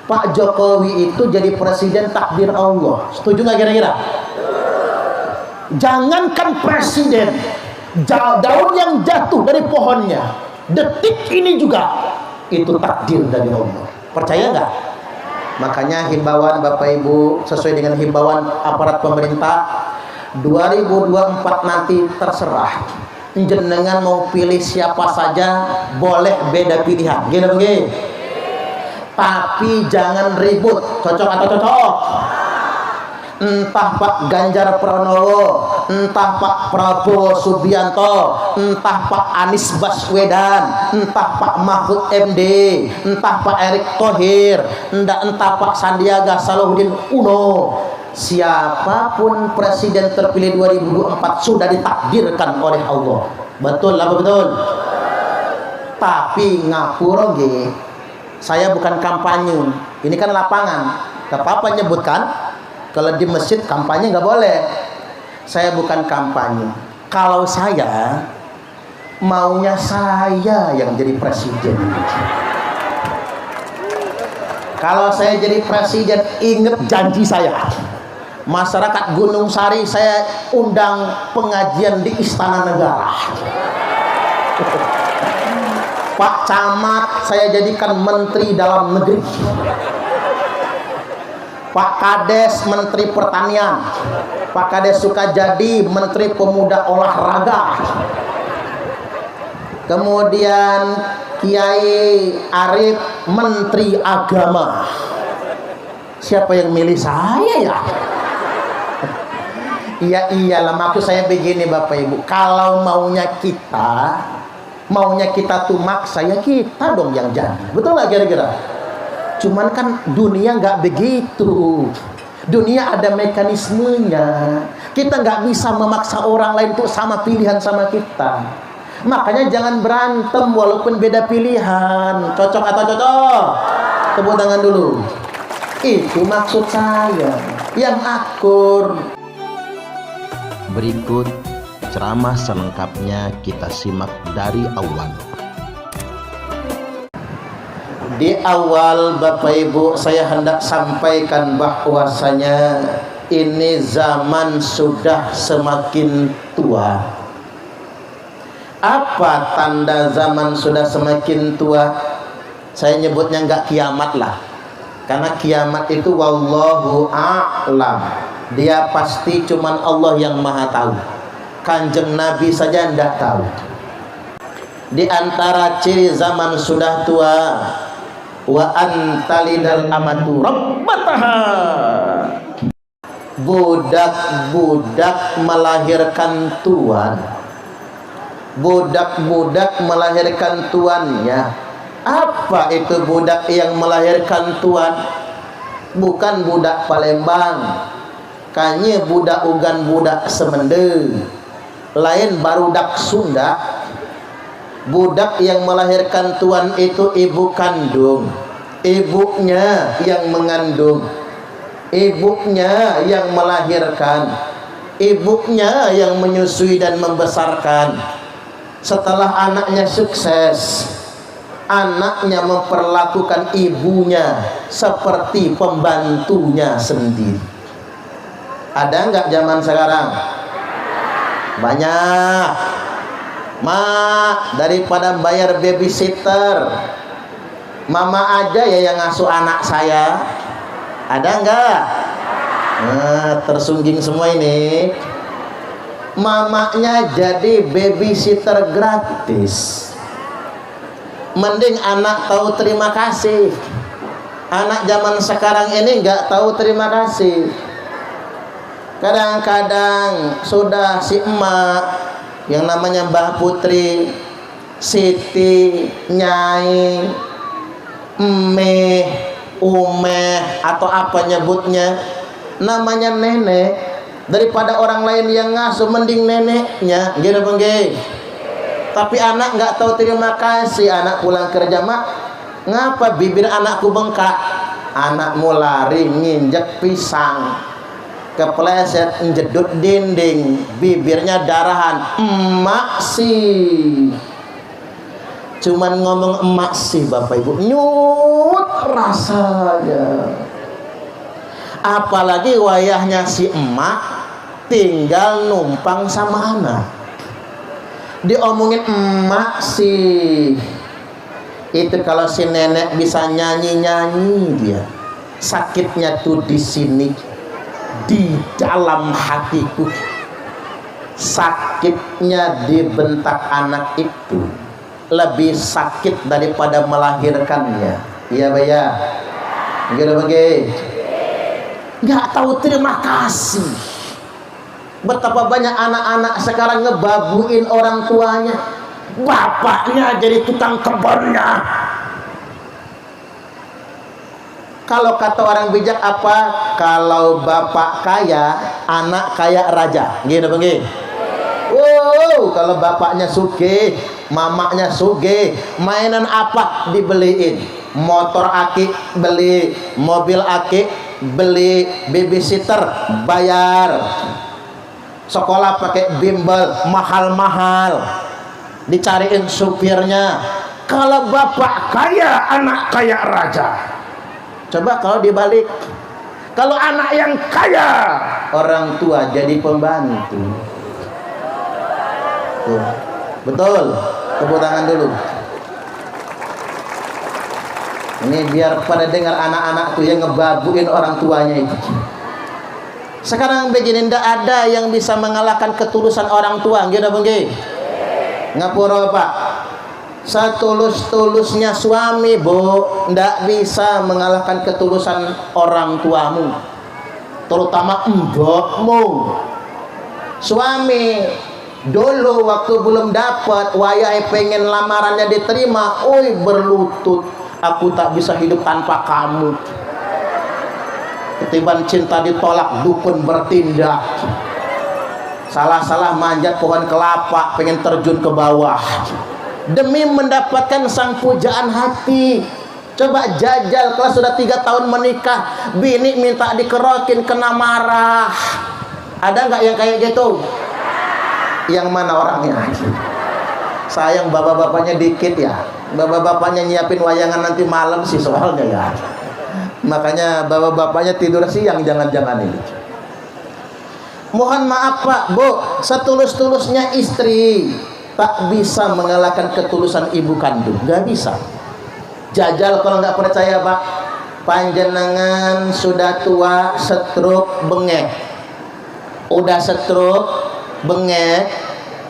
Pak Jokowi itu jadi presiden takdir Allah. Setuju nggak kira-kira? Jangankan presiden, daun yang jatuh dari pohonnya detik ini juga itu takdir dari Allah. Percaya nggak? Makanya himbauan Bapak Ibu sesuai dengan himbauan aparat pemerintah, 2024 nanti terserah jenengan mau pilih siapa saja, boleh beda pilihan, gini begini. Tapi jangan ribut, cocok atau cocok. Entah Pak Ganjar Pranowo, entah Pak Prabowo Subianto, entah Pak Anies Baswedan, entah Pak Mahfud MD, entah Pak Erick Thohir, entah Pak Sandiaga Salahuddin Uno, siapapun presiden terpilih 2024 sudah ditakdirkan oleh Allah. Betul apa betul? Tapi ngapura nggih, saya bukan kampanye, ini kan lapangan. Gak apa-apa nyebutkan. Kalau di masjid kampanye nggak boleh. Saya bukan kampanye. Kalau saya maunya saya yang jadi presiden. Kalau saya jadi presiden, ingat janji saya. Masyarakat Gunung Sari saya undang pengajian di Istana Negara. Pak Camat saya jadikan Menteri Dalam Negeri. Pak Kades Menteri Pertanian, Pak Kades Sukajadi Menteri Pemuda Olahraga, kemudian Kiai Arif Menteri Agama. Siapa yang milih saya ya? Iya iyalah, maksud saya begini Bapak Ibu, kalau maunya kita tuh maksa ya kita dong yang jadi, betul nggak kira-kira? Cuman kan dunia nggak begitu. Dunia ada mekanismenya. Kita nggak bisa memaksa orang lain untuk sama pilihan sama kita. Makanya jangan berantem walaupun beda pilihan. Cocok atau cocok? Tepuk tangan dulu. Itu maksud saya. Yang akur. Berikut ceramah selengkapnya kita simak dari awal. Di awal Bapak Ibu saya hendak sampaikan bahwasanya ini zaman sudah semakin tua. Apa tanda zaman sudah semakin tua? Saya nyebutnya enggak kiamat lah. Karena kiamat itu wallahu a'lam. Dia pasti cuman Allah yang maha tahu. Kanjeng Nabi saja enggak tahu. Di antara ciri zaman sudah tua, wa antalidal amatu rabbataha, budak-budak melahirkan tuan, budak-budak melahirkan tuannya. Apa itu budak yang melahirkan tuan? Bukan budak Palembang, kanye budak Ugan, budak Semende, lain barudak Sunda. Budak yang melahirkan tuan itu ibu kandung, ibunya yang mengandung, ibunya yang melahirkan, ibunya yang menyusui dan membesarkan. Setelah anaknya sukses, anaknya memperlakukan ibunya seperti pembantunya sendiri. Ada nggak zaman sekarang? Banyak. Mak, daripada bayar babysitter, mama aja ya yang ngasuh anak saya. Ada enggak? Nah, tersungging semua ini. Mamanya jadi babysitter gratis. Mending anak tahu terima kasih. Anak zaman sekarang ini enggak tahu terima kasih. Kadang-kadang sudah si emak yang namanya Mbah Putri, Siti, Nyai, Emeh, Umeh, atau apa nyebutnya, namanya nenek. Daripada orang lain yang ngasuh, mending neneknya, gitu bang. Tapi anak nggak tahu terima kasih. Anak pulang kerja, mak, ngapa bibir anakku bengkak? Anakmu lari nginjek pisang, kepleset jedut dinding, bibirnya darahan. Emak sih cuman ngomong emak sih Bapak Ibu, nyut rasanya. Apalagi wayahnya si emak tinggal numpang sama anak, diomongin emak sih. Itu kalau si nenek bisa nyanyi-nyanyi, dia sakitnya tuh di sini, di dalam hatiku. Sakitnya dibentak anak itu lebih sakit daripada melahirkannya. Iya Baya, gitu bagi. Nggak tahu terima kasih. Betapa banyak anak-anak sekarang ngebabuin orang tuanya. Bapaknya jadi tukang kebunnya. Kalau kata orang bijak apa? Kalau bapak kaya, anak kaya raja. Gini bang. Wow, kalau bapaknya sugih, mamanya sugih, mainan apa dibeliin? Motor aki beli, mobil aki beli, babysitter bayar, sekolah pakai bimbel mahal-mahal, dicariin supirnya. Kalau bapak kaya, anak kaya raja. Coba kalau dibalik, kalau anak yang kaya, orang tua jadi pembantu. Tuh. Betul, tepuk tangan dulu. Ini biar pada dengar anak-anak tuh yang ngebabuin orang tuanya itu. Sekarang begini, ndak ada yang bisa mengalahkan ketulusan orang tua. Gitu bang. Ngapura Pak, setulus-tulusnya suami Bu, ndak bisa mengalahkan ketulusan orang tuamu, terutama mbokmu. Suami dulu waktu belum dapat, wayai pengen lamarannya diterima, oi berlutut, aku tak bisa hidup tanpa kamu. Ketiban cinta ditolak, dukun bertindak. Salah-salah manjat pohon kelapa, pengen terjun ke bawah demi mendapatkan sang pujaan hati. Coba jajal, kalau sudah 3 tahun menikah, bini minta dikerokin, kena marah. Ada nggak yang kayak gitu? Yang mana orangnya? Sayang bapak-bapaknya dikit ya. Bapak-bapaknya nyiapin wayangan nanti malam sih soalnya ya. Makanya bapak-bapaknya tidur siang, jangan-jangan ini. Mohon maaf Pak, Bu, setulus-tulusnya istri tak bisa mengalahkan ketulusan ibu kandung. Gak bisa. Jajal kalau nggak percaya Pak. Panjenengan sudah tua, stroke, bengek. Udah stroke, bengek,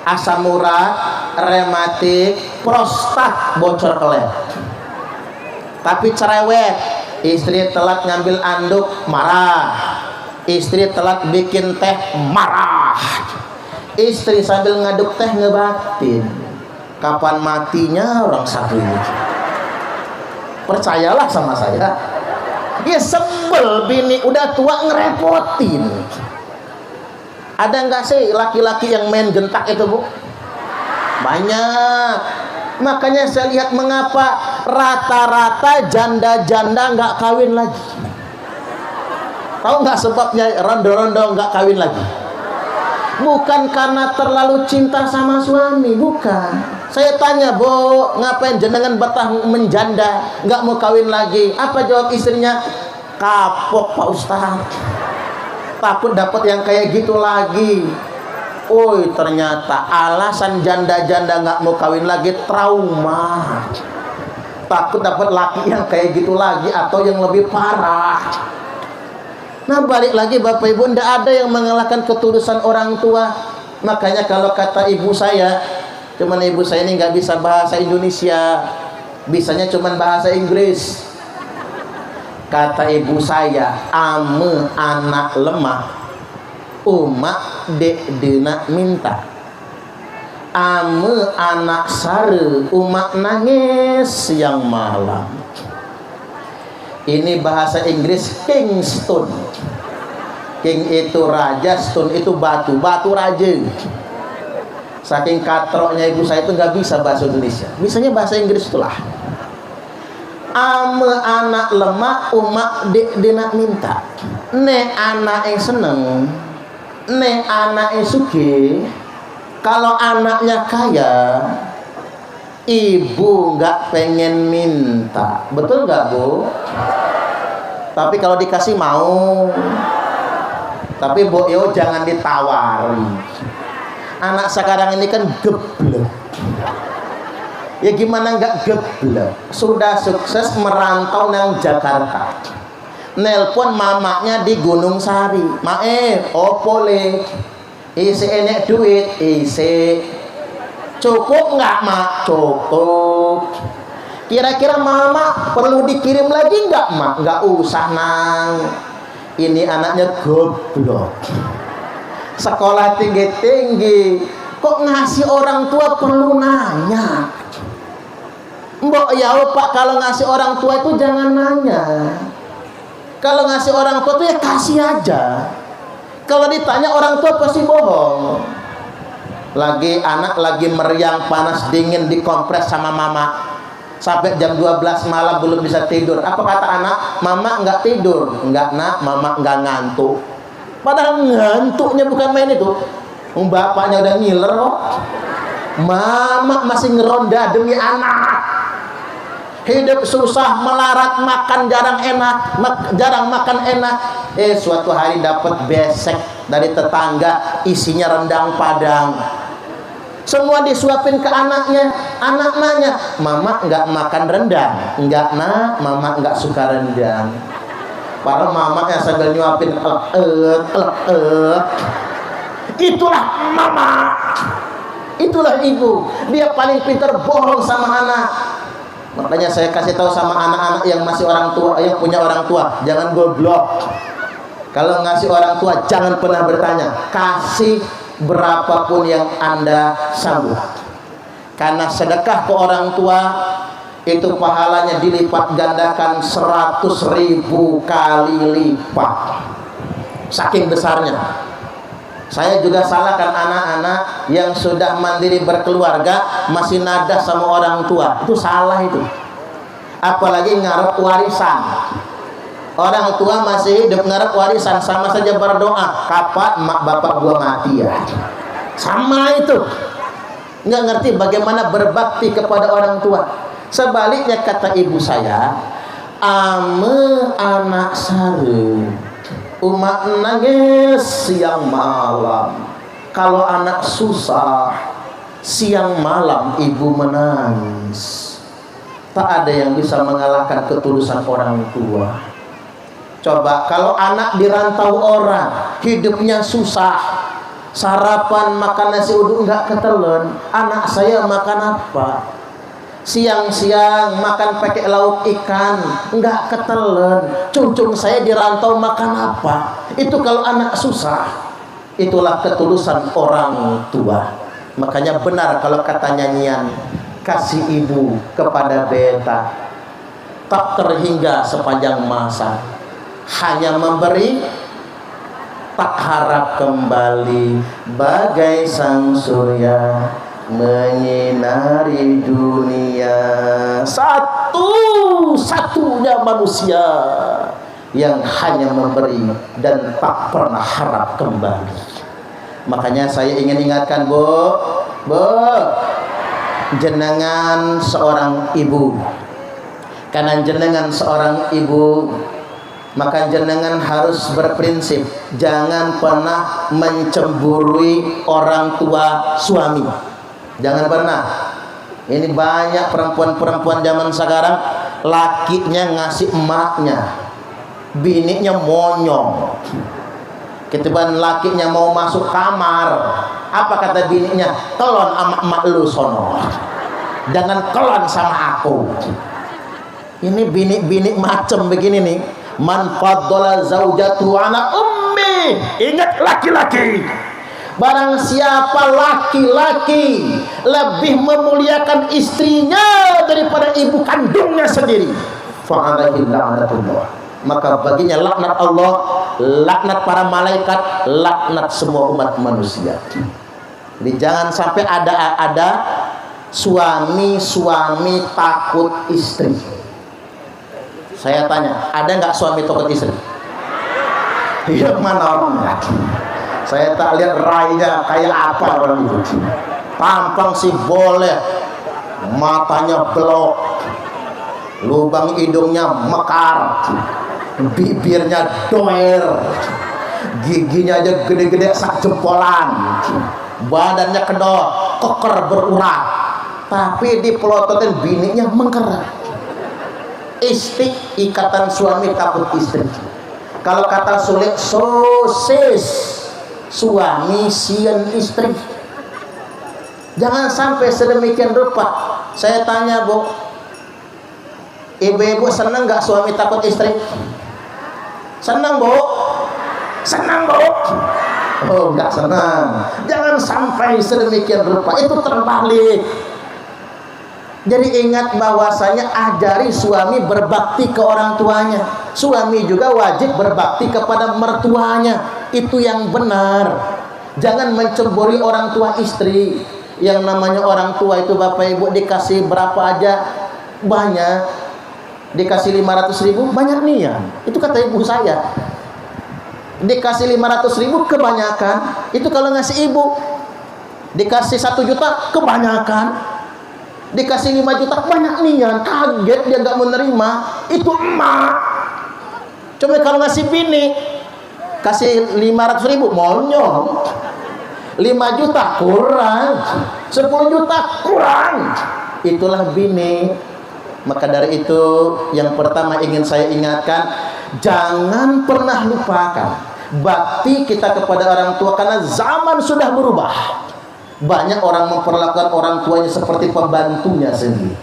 asam urat, rematik, prostat bocor kelep. Tapi cerewet, istri telat ngambil anduk, marah. Istri telat bikin teh, marah. Istri sambil ngaduk teh ngebatin. Kapan matinya orang satu ini? Percayalah sama saya. Ya sebel bini udah tua ngerepotin. Ada nggak sih laki-laki yang main gentak itu Bu? Banyak. Makanya saya lihat mengapa rata-rata janda-janda nggak kawin lagi. Tahu nggak sebabnya rondo-rondo nggak kawin lagi? Bukan karena terlalu cinta sama suami, bukan. Saya tanya, Bu, ngapain jenengan betah menjanda, nggak mau kawin lagi? Apa jawab istrinya? Kapok Pak Ustaz, takut dapat yang kayak gitu lagi. Oi, ternyata alasan janda-janda nggak mau kawin lagi trauma. Takut dapat laki yang kayak gitu lagi atau yang lebih parah. Nah balik lagi Bapak Ibu, tidak ada yang mengalahkan ketulusan orang tua. Makanya kalau kata ibu saya, cuman ibu saya ini nggak bisa bahasa Indonesia, bisanya cuman bahasa Inggris. Kata ibu saya, ame anak lemah, umak dek dena minta. Ame anak sare, umak nangis siang malam. Ini bahasa Inggris Kingston. King itu raja, stone itu batu, batu raja. Saking katroknya ibu saya itu nggak bisa bahasa Indonesia, bisanya bahasa Inggris itulah. Ame anak lemah, umak dek minta. Ne anak yang seneng, ne anak yang suki. Kalau anaknya kaya, ibu nggak pengen minta, betul nggak Bu? Tapi kalau dikasih mau. Tapi Bu Yo jangan ditawari. Anak sekarang ini kan geblek. Ya gimana nggak geblek? Sudah sukses merantau nang Jakarta. Nelpon mamanya di Gunung Sari. Mae, opo le? Isi enek duit, isi. Cukup nggak mak? Cukup. Kira-kira mama perlu dikirim lagi nggak mak? Nggak usah nang. Ini anaknya goblok. Sekolah tinggi-tinggi, kok ngasih orang tua perlu nanya? Mbok ya Pak, kalau ngasih orang tua itu jangan nanya. Kalau ngasih orang tua itu ya kasih aja. Kalau ditanya orang tua pasti bohong. Lagi anak lagi meriang panas dingin dikompres sama mama. Sampai jam 12 malam belum bisa tidur. Apa kata anak? Mama nggak tidur. Nggak nak, mama nggak ngantuk. Padahal ngantuknya bukan main itu. Bapaknya udah ngiler kok. Mama masih ngeronda demi anak. Hidup susah, melarat, makan jarang enak, jarang makan enak. Suatu hari dapat besek dari tetangga, isinya rendang Padang. Semua disuapin ke anaknya. Anak nanya, mama nggak makan rendang? Nggak nak, mama nggak suka rendang. Padahal mama yang sambil nyuapin itulah mama, itulah ibu. Dia paling pintar bohong sama anak. Makanya saya kasih tahu sama anak-anak yang masih orang tua, yang punya orang tua, jangan goblok. Kalau ngasih orang tua jangan pernah bertanya, kasih berapapun yang Anda sanggup. Karena sedekah ke orang tua itu pahalanya dilipat gandakan 100.000 kali lipat. Saking besarnya. Saya juga salahkan anak-anak yang sudah mandiri berkeluarga masih nada sama orang tua. Itu salah itu. Apalagi ngarep warisan. Orang tua masih hidup ngarep warisan, sama saja berdoa, kapan mak bapak gua mati ya. Sama itu. Nggak ngerti bagaimana berbakti kepada orang tua. Sebaliknya kata ibu saya, ame anak sare, umat nangis siang malam. Kalau anak susah, siang malam ibu menangis. Tak ada yang bisa mengalahkan ketulusan orang tua. Coba kalau anak dirantau orang, hidupnya susah, sarapan makan nasi uduk nggak ketelan, anak saya makan apa? Siang-siang makan pakai lauk ikan nggak ketelan, cuncung saya dirantau makan apa? Itu kalau anak susah. Itulah ketulusan orang tua. Makanya benar kalau kata nyanyian, kasih ibu kepada beta tak terhingga sepanjang masa, hanya memberi tak harap kembali, bagai sang surya menyinari dunia. Satu-satunya manusia yang hanya memberi dan tak pernah harap kembali. Makanya saya ingin ingatkan Bu, jenengan seorang ibu. Karena jenengan seorang ibu, maka jenengan harus berprinsip jangan pernah mencemburui orang tua suami. Jangan pernah. Ini banyak perempuan-perempuan zaman sekarang, lakinya ngasih emaknya, bininya monyong. Ketiban lakinya mau masuk kamar, apa kata bininya? Kelon sama emak lu sono, jangan kelon sama aku. Ini bini-bini macem begini nih. Man faddala zaujatu ala ummi. Ingat laki-laki, barang siapa laki-laki lebih memuliakan istrinya daripada ibu kandungnya sendiri, fa'alaihi la'natullah, maka baginya laknat Allah, laknat para malaikat, laknat semua umat manusia. Jadi jangan sampai ada suami takut istri. Saya tanya, ada nggak suami takut istri? Yang mana orangnya? Saya tak lihat rainya kayak apa orang itu. Tampang sih boleh, matanya belok, lubang hidungnya mekar, bibirnya doer, giginya aja gede-gede sak jempolan, badannya kedok, keker berurat, tapi dipelototin bininya mengker. Istri, ikatan suami takut istri. Kalau kata sulit, sosis, suami sian istri. Jangan sampai sedemikian rupa. Saya tanya, Bu, ibu-ibu senang nggak suami takut istri? Senang, Bu? Senang, Bu? Oh, nggak senang. Jangan sampai sedemikian rupa. Itu terbalik. Jadi ingat bahwasanya ajari suami berbakti ke orang tuanya. Suami juga wajib berbakti kepada mertuanya. Itu yang benar. Jangan mencemburi orang tua istri. Yang namanya orang tua itu Bapak Ibu dikasih berapa aja banyak. Dikasih 500.000 banyak nian. Itu kata ibu saya. Dikasih 500.000 kebanyakan. Itu kalau ngasih ibu. Dikasih 1 juta kebanyakan. Dikasih 5 juta banyak nian, kaget dia nggak menerima. Itu emak. Cuma kalau ngasih bini kasih 500.000 monyong, 5 juta kurang, 10 juta kurang. Itulah bini. Maka dari itu yang pertama ingin saya ingatkan, jangan pernah lupakan bakti kita kepada orang tua, karena zaman sudah berubah. Banyak orang memperlakukan orang tuanya seperti pembantunya sendiri.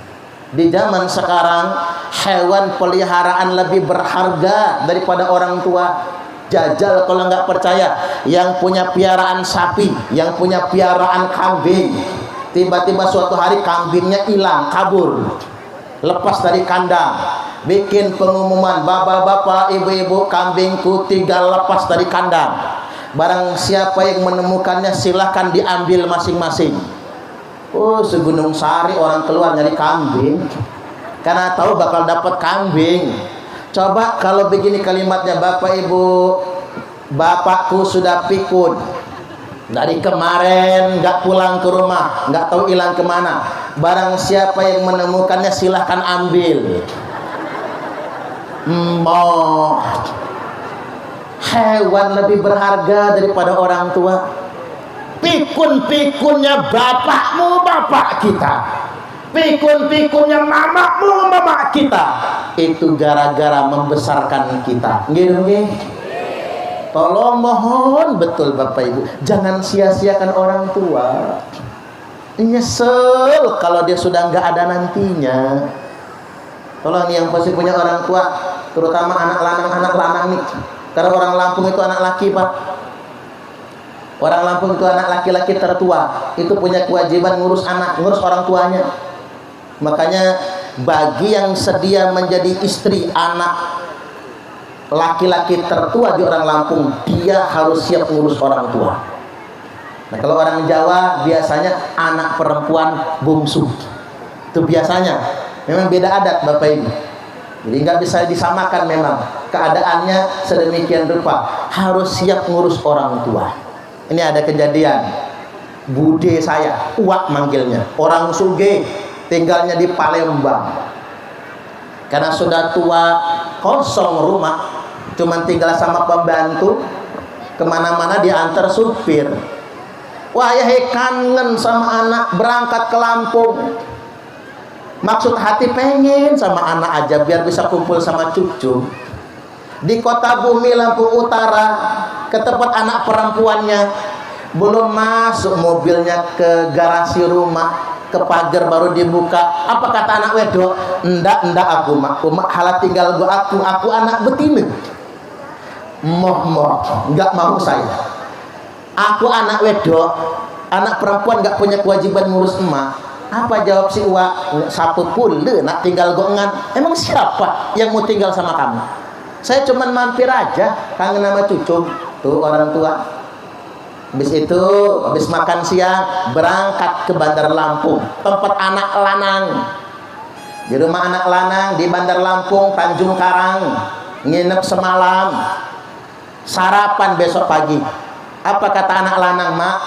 Di zaman sekarang hewan peliharaan lebih berharga daripada orang tua. Jajal kalau nggak percaya, yang punya piaraan sapi, yang punya piaraan kambing, tiba-tiba suatu hari kambingnya hilang, kabur, lepas dari kandang, bikin pengumuman, bapak-bapak, ibu-ibu, kambingku 3 lepas dari kandang. Barang siapa yang menemukannya silahkan diambil masing-masing. Oh, segunung sari orang keluar nyari kambing, karena tahu bakal dapat kambing. Coba kalau begini kalimatnya, Bapak Ibu, bapakku sudah pikun dari kemarin, nggak pulang ke rumah, nggak tahu hilang kemana. Barang siapa yang menemukannya silahkan ambil. Mau hewan lebih berharga daripada orang tua. Pikun-pikunnya bapakmu, bapak kita. Pikun-pikunnya mamamu, mama kita. Itu gara-gara membesarkan kita. Nggih. Tolong mohon betul Bapak Ibu, jangan sia-siakan orang tua. Nyesel kalau dia sudah nggak ada nantinya. Tolong yang pasti punya orang tua, terutama anak lanang nih. Karena orang Lampung itu anak laki, Pak. Orang Lampung itu anak laki-laki tertua. Itu punya kewajiban ngurus anak, ngurus orang tuanya. Makanya bagi yang sedia menjadi istri anak laki-laki tertua di orang Lampung, dia harus siap ngurus orang tua. Nah, kalau orang Jawa biasanya anak perempuan bungsu. Itu biasanya. Memang beda adat Bapak Ibu. Jadi nggak bisa disamakan, memang keadaannya sedemikian rupa, harus siap ngurus orang tua. Ini ada kejadian, bude saya, Uwak manggilnya, orang Sugih, tinggalnya di Palembang. Karena sudah tua, kosong rumah, cuman tinggal sama pembantu, kemana-mana diantar supir. Wah, ya kangen sama anak, berangkat ke Lampung. Maksud hati pengen sama anak aja biar bisa kumpul sama cucu. Di kota bumi Lampung Utara, ke tempat anak perempuannya, belum masuk mobilnya ke garasi rumah, ke pagar baru dibuka. Apa kata anak wedok? Endak aku mak halah tinggal aku anak betina. Moh, enggak mau saya. Aku anak wedok, anak perempuan enggak punya kewajiban ngurus emak. Apa jawab si Uwak? Satu pun nak tinggal gongan. Emang siapa yang mau tinggal sama kamu? Saya cuman mampir aja, kangen sama cucu. Tuh orang tua. Habis itu, habis makan siang, berangkat ke Bandar Lampung, tempat anak lanang. Di rumah anak lanang di Bandar Lampung, Tanjung Karang, nginep semalam. Sarapan besok pagi. Apa kata anak lanang? Mak,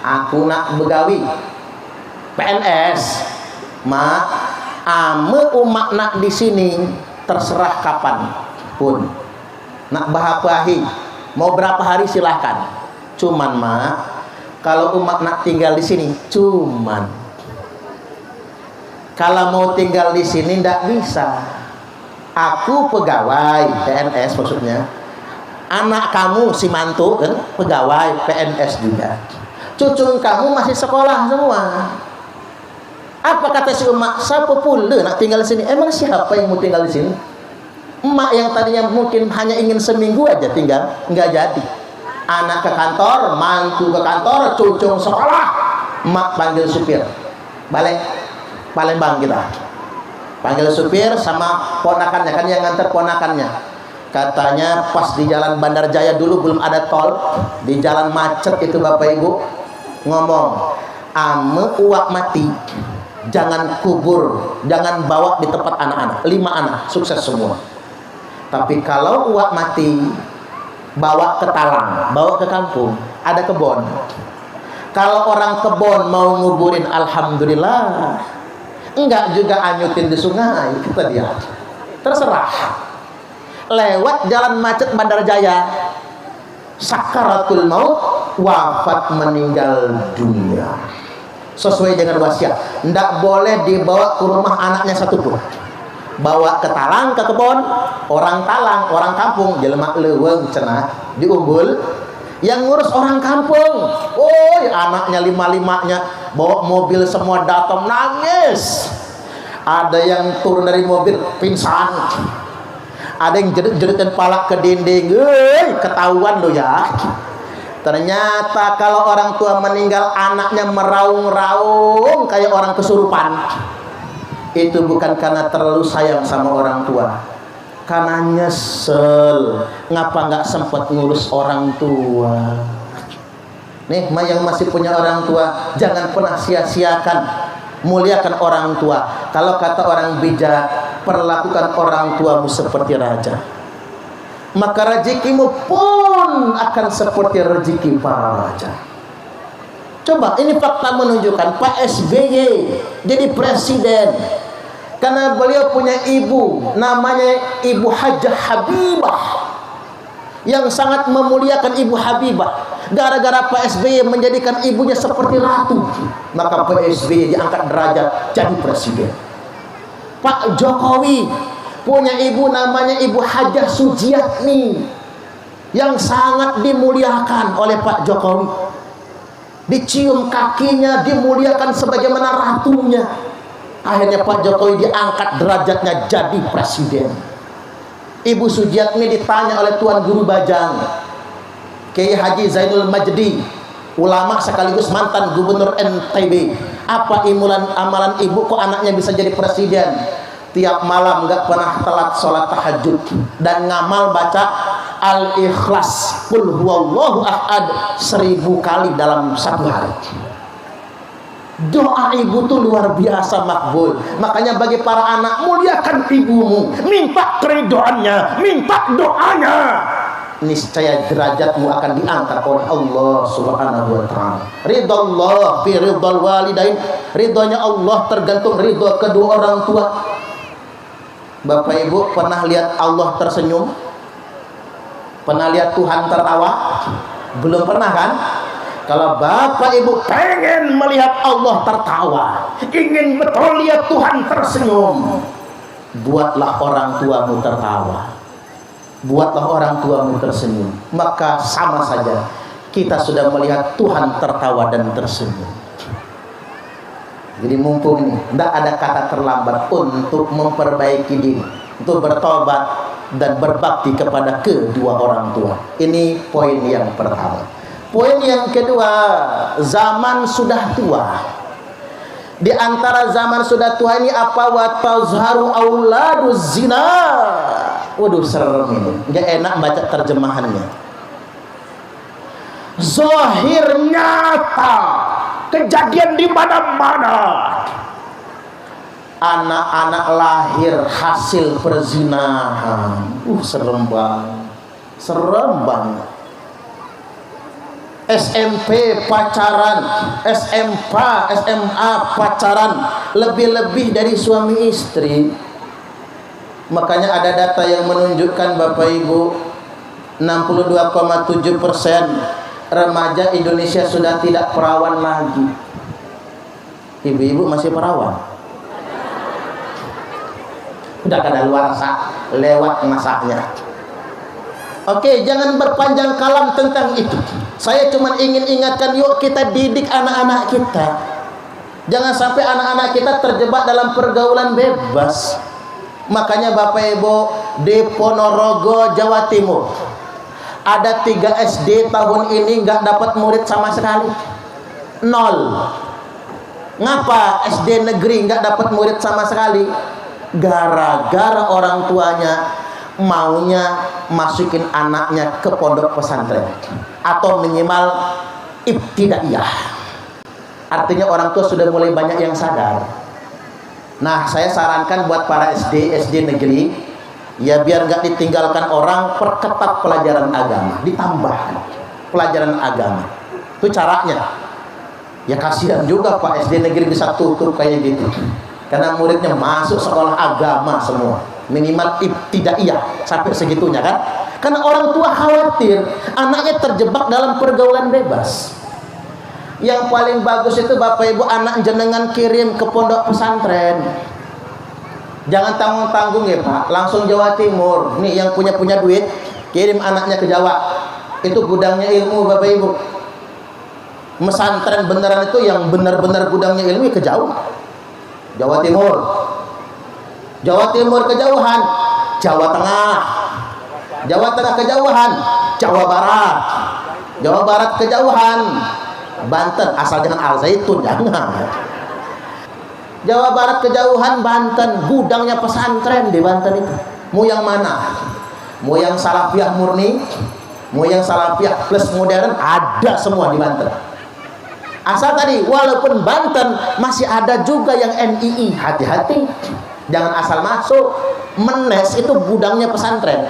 aku nak begawi PNS. mak ame umak nak di sini terserah kapan pun nak bahapahi mau berapa hari silahkan, cuman mak kalau umak nak tinggal di sini cuman kalau mau tinggal di sini ndak bisa. Aku pegawai PNS maksudnya, anak kamu si mantu kan pegawai PNS juga, cucu kamu masih sekolah semua. Apa kata si emak? Siapa pula nak tinggal di sini? Emang siapa yang mau tinggal di sini? Emak yang tadinya mungkin hanya ingin seminggu aja tinggal, nggak jadi. Anak ke kantor, mantu ke kantor, cucu sekolah. Emak panggil supir, balik Palembang kita. Panggil supir sama ponakannya, kan yang nganter ponakannya. Katanya pas di jalan Bandar Jaya dulu belum ada tol, di jalan macet itu Bapak Ibu ngomong, ame uak mati jangan kubur, jangan bawa di tempat anak-anak. 5 anak sukses semua. Tapi kalau uak mati bawa ke talang, bawa ke kampung, ada kebon. Kalau orang kebon mau nguburin, alhamdulillah. Enggak juga anyutin di sungai, kata dia. Terserah. Lewat jalan macet Bandar Jaya, sakaratul maut, wafat meninggal dunia. Sesuai dengan wasiat, ndak boleh dibawa ke rumah anaknya satu pun. Bawa ke talang, ke kebon, orang talang, orang kampung, jelema leuweung cenah, diunggul. Yang ngurus orang kampung. Oh, anaknya 5-5-nya bawa mobil semua datang nangis. Ada yang turun dari mobil pingsan. Ada yang jedut-jedutin palak ke dinding. Ketahuan lo ya. Ternyata kalau orang tua meninggal, anaknya meraung-raung kayak orang kesurupan. Itu bukan karena terlalu sayang sama orang tua, karena nyesel ngapa nggak sempat ngurus orang tua. Nih yang masih punya orang tua, jangan pernah sia-siakan, muliakan orang tua. Kalau kata orang bijak, perlakukan orang tuamu seperti raja, maka rezekimu pun akan seperti rezeki para raja. Coba ini fakta menunjukkan Pak SBY jadi presiden karena beliau punya ibu namanya Ibu Hajah Habibah yang sangat memuliakan Ibu Habibah. Gara-gara Pak SBY menjadikan ibunya seperti ratu, maka Pak SBY diangkat derajat jadi presiden. Pak Jokowi punya ibu namanya Ibu Hajah Sujiatmi yang sangat dimuliakan oleh Pak Jokowi. Dicium kakinya, dimuliakan sebagaimana ratunya. Akhirnya Pak Jokowi diangkat derajatnya jadi presiden. Ibu Sujiatmi ditanya oleh Tuan Guru Bajang, Kiai Haji Zainul Majdi, ulama sekaligus mantan gubernur NTB, apa amalan ibu kok anaknya bisa jadi presiden? Tiap malam nggak pernah telat sholat tahajud dan ngamal baca Al-Ikhlas Qul huwallahu ahad 1000 kali dalam satu hari. Doa ibu tuh luar biasa makbul. Makanya bagi para anak, muliakan ibumu, minta keridoannya, minta doanya, niscaya derajatmu akan diangkat oleh Allah Subhanahu wa taala. Ridallah fi ridal walidain, ridhonya Allah tergantung ridho kedua orang tua. Bapak Ibu pernah lihat Allah tersenyum? Pernah lihat Tuhan tertawa? Belum pernah kan? Kalau Bapak Ibu pengen melihat Allah tertawa, ingin betul lihat Tuhan tersenyum, buatlah orang tuamu tertawa, buatlah orang tuamu tersenyum, maka sama saja kita sudah melihat Tuhan tertawa dan tersenyum. Jadi mumpung ini tidak ada kata terlambat untuk memperbaiki diri, untuk bertobat dan berbakti kepada kedua orang tua. Ini poin yang pertama. Poin yang kedua, zaman sudah tua. Di antara zaman sudah tua ini apa? Wa tazharu auladuz zina. Waduh, serem ini. Enggak enak baca terjemahannya. Zahir nyata, kejadian di mana-mana. Anak-anak lahir hasil perzinahan. Serem banget. Serem banget. SMP pacaran, SMA pacaran, lebih-lebih dari suami istri. Makanya ada data yang menunjukkan Bapak Ibu, 62,7% remaja Indonesia sudah tidak perawan lagi. Ibu-ibu masih perawan? Udah kadaluarsa, lewat masanya. Oke, jangan berpanjang kalam tentang itu. Saya cuma ingin ingatkan, yuk kita didik anak-anak kita. Jangan sampai anak-anak kita terjebak dalam pergaulan bebas. Makanya Bapak Ibu, di Ponorogo, Jawa Timur, ada 3 SD tahun ini nggak dapat murid sama sekali. 0. Ngapa SD negeri nggak dapat murid sama sekali? Gara-gara orang tuanya maunya masukin anaknya ke pondok pesantren atau minimal ibtidaiyah. Artinya orang tua sudah mulai banyak yang sadar. Nah, saya sarankan buat para SD negeri, ya biar nggak ditinggalkan orang, perketat pelajaran agama, ditambahkan pelajaran agama. Itu caranya. Ya kasihan juga Pak, SD negeri bisa tutup kayak gitu, karena muridnya masuk sekolah agama semua, minimal ibtidaiyah sampai segitunya kan. Karena orang tua khawatir anaknya terjebak dalam pergaulan bebas. Yang paling bagus itu Bapak Ibu, anak jenengan kirim ke pondok pesantren. Jangan tanggung-tanggung ya Pak, langsung Jawa Timur. Nih yang punya duit, kirim anaknya ke Jawa. Itu gudangnya ilmu Bapak Ibu. Pesantren beneran itu yang benar-benar gudangnya ilmu ke jauh. Jawa Timur. Jawa Timur kejauhan, Jawa Tengah. Jawa Tengah kejauhan, Jawa Barat. Jawa Barat kejauhan, Banten, asal jangan Al Zaitun, jangan. Jawa Barat kejauhan, Banten, gudangnya pesantren di Banten itu. Mau yang mana? Mau yang salafiyah murni, mau yang salafiyah plus modern, ada semua di Banten. Asal tadi, walaupun Banten masih ada juga yang NII, hati-hati, jangan asal masuk. Menes itu gudangnya pesantren,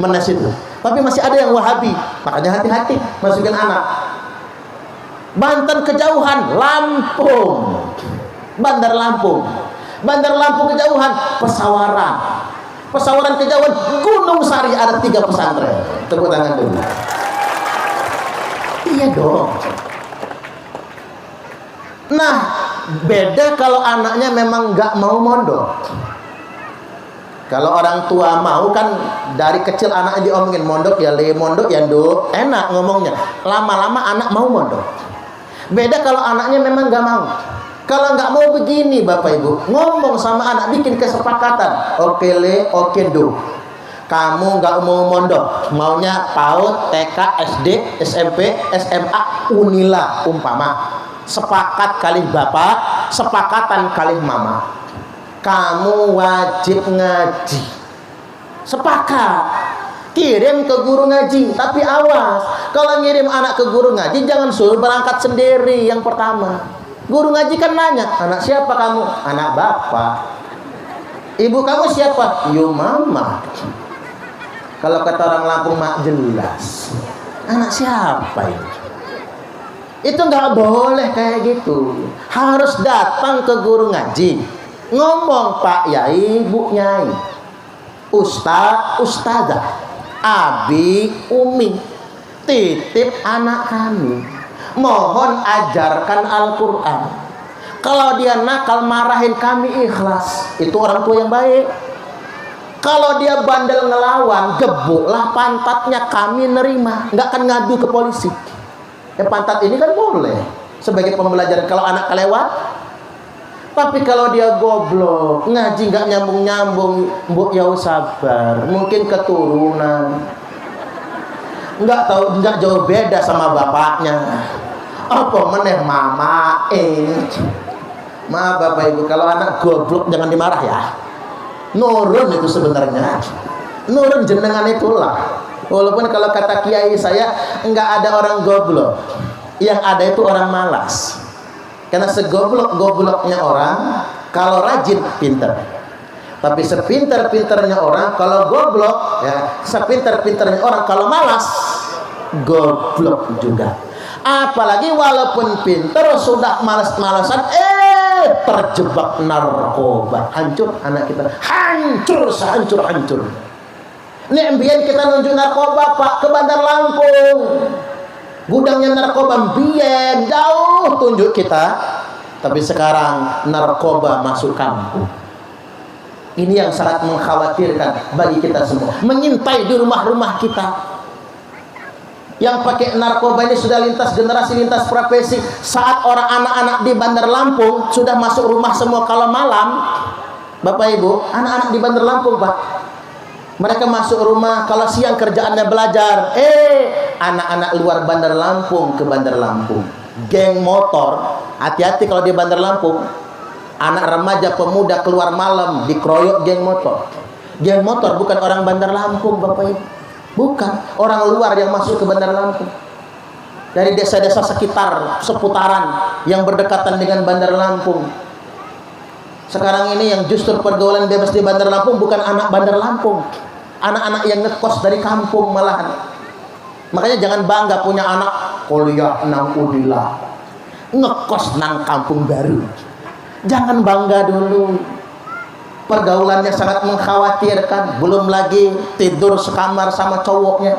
Menes itu. Tapi masih ada yang Wahabi, makanya hati-hati masukin anak. Banten kejauhan, Lampung, Bandar Lampung. Bandar Lampung kejauhan, Pesawaran. Pesawaran kejauhan, Gunung Sari, ada 3 pesantren. Tepuk tangan dulu. Iya dong. Nah, beda kalau anaknya memang nggak mau mondok. Kalau orang tua mau, kan dari kecil anaknya diomongin mondok ya le, mondok ya nduk, enak ngomongnya. Lama-lama anak mau mondok. Beda kalau anaknya memang nggak mau. Kalau nggak mau begini Bapak Ibu, ngomong sama anak, bikin kesepakatan. Oke le, oke nduk. Kamu nggak mau mondok, maunya PAUD, TK, SD, SMP, SMA, Unila umpama. Sepakat kali bapak, sepakatan kali mama. Kamu wajib ngaji. Sepakat. Kirim ke guru ngaji, tapi awas. Kalau ngirim anak ke guru ngaji, jangan suruh berangkat sendiri yang pertama. Guru ngaji kan nanya, anak siapa kamu? Anak bapak. Ibu kamu siapa? Yo mama. Kalau kata orang Lampung mak jelas. Anak siapa ini? Itu nggak boleh kayak gitu. Harus datang ke guru ngaji, ngomong Pak Yai, Bu Nyai, Ustaz, Ustazah, Abi, Umi, titip anak kami, mohon ajarkan Al-Quran. Kalau dia nakal, marahin kami, ikhlas. Itu orang tua yang baik. Kalau dia bandel ngelawan, gebuklah pantatnya, kami nerima, nggak akan ngadu ke polisi. Pantat ini kan boleh sebagai pembelajaran kalau anak kelewat. Tapi kalau dia goblok, ngaji nggak nyambung-nyambung, mbok ya sabar, mungkin keturunan, nggak tahu, nggak jauh beda sama bapaknya. Apa meneh mama maaf Bapak Ibu, kalau anak goblok jangan dimarah ya. Nurun itu sebenarnya, nurun jenengan itulah. Walaupun kalau kata kiai saya, enggak ada orang goblok, yang ada itu orang malas. Karena segoblok-gobloknya orang, kalau rajin pinter. Tapi sepinter-pinternya orang, kalau goblok, ya, sepinter-pinternya orang, kalau malas, goblok juga. Apalagi walaupun pinter sudah malas-malasan terjebak narkoba. Hancur anak kita, hancur sehancur-hancur. Nih mbien kita nunjuk narkoba Pak ke Bandar Lampung, gudangnya narkoba mbien jauh tunjuk kita. Tapi sekarang narkoba masuk kampung. Ini yang sangat mengkhawatirkan bagi kita semua. Mengintai di rumah-rumah kita. Yang pakai narkoba ini sudah lintas generasi, lintas profesi. Saat orang anak-anak di Bandar Lampung sudah masuk rumah semua kalau malam, Bapak Ibu, anak-anak di Bandar Lampung Pak, mereka masuk rumah kalau siang kerjaannya belajar. Anak-anak luar Bandar Lampung ke Bandar Lampung. Geng motor, hati-hati kalau di Bandar Lampung. Anak remaja pemuda keluar malam dikeroyok geng motor. Geng motor bukan orang Bandar Lampung Bapak Ibu. Bukan, orang luar yang masuk ke Bandar Lampung. Dari desa-desa sekitar, seputaran yang berdekatan dengan Bandar Lampung. Sekarang ini yang justru pergaulan bebas di Bandar Lampung bukan anak Bandar Lampung. Anak-anak yang ngekos dari kampung malahan. Makanya jangan bangga punya anak kuliah nang Udila, ngekos nang kampung baru. Jangan bangga dulu. Pergaulannya sangat mengkhawatirkan. Belum lagi tidur sekamar sama cowoknya.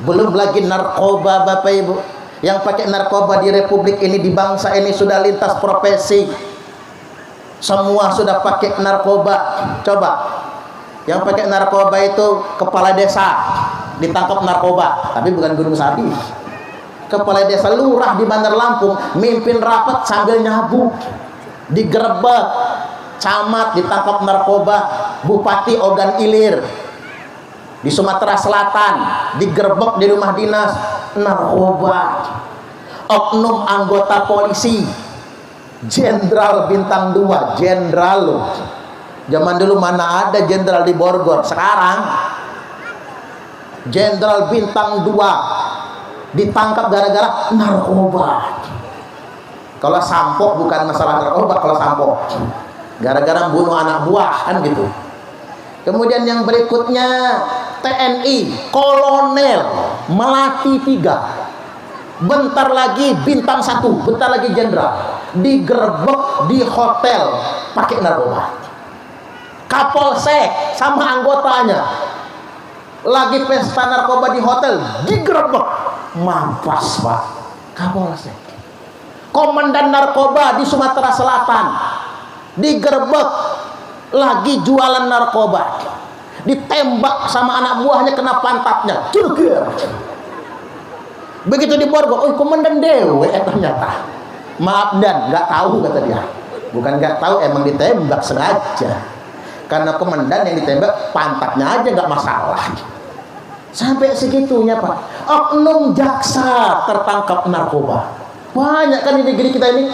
Belum lagi narkoba Bapak Ibu. Yang pakai narkoba di republik ini, di bangsa ini sudah lintas profesi. Semua sudah pakai narkoba. Coba yang pakai narkoba itu kepala desa ditangkap narkoba, tapi bukan gunung sapi. Kepala desa lurah di Bandar Lampung mimpin rapat sambil nyabu, digerebek. Camat ditangkap narkoba, Bupati Ogan Ilir di Sumatera Selatan digerebek di rumah dinas narkoba. Oknum anggota polisi, Jenderal bintang 2, jenderal loh. Zaman dulu mana ada jenderal di Borgor. Sekarang jenderal bintang 2 ditangkap gara-gara narkoba. Kalau Sampo bukan masalah narkoba, kalau Sampo gara-gara bunuh anak buah kan gitu. Kemudian yang berikutnya TNI Kolonel Melati 3, bentar lagi bintang 1, bentar lagi jenderal, digerebek di hotel pakai narkoba. Kapolsek sama anggotanya lagi pesta narkoba di hotel, digerebek. Mampas Pak, Kapolsek. Komandan narkoba di Sumatera Selatan digerebek lagi jualan narkoba, ditembak sama anak buahnya kena pantatnya. Begitu di Borgol, oh komandan dewe ternyata. Maaf dan nggak tahu kata dia. Bukan nggak tahu, emang ditembak sengaja. Karena komandan yang ditembak pantatnya aja nggak masalah. Sampai segitunya Pak. Oknum jaksa tertangkap narkoba. Banyak kan di negeri kita ini.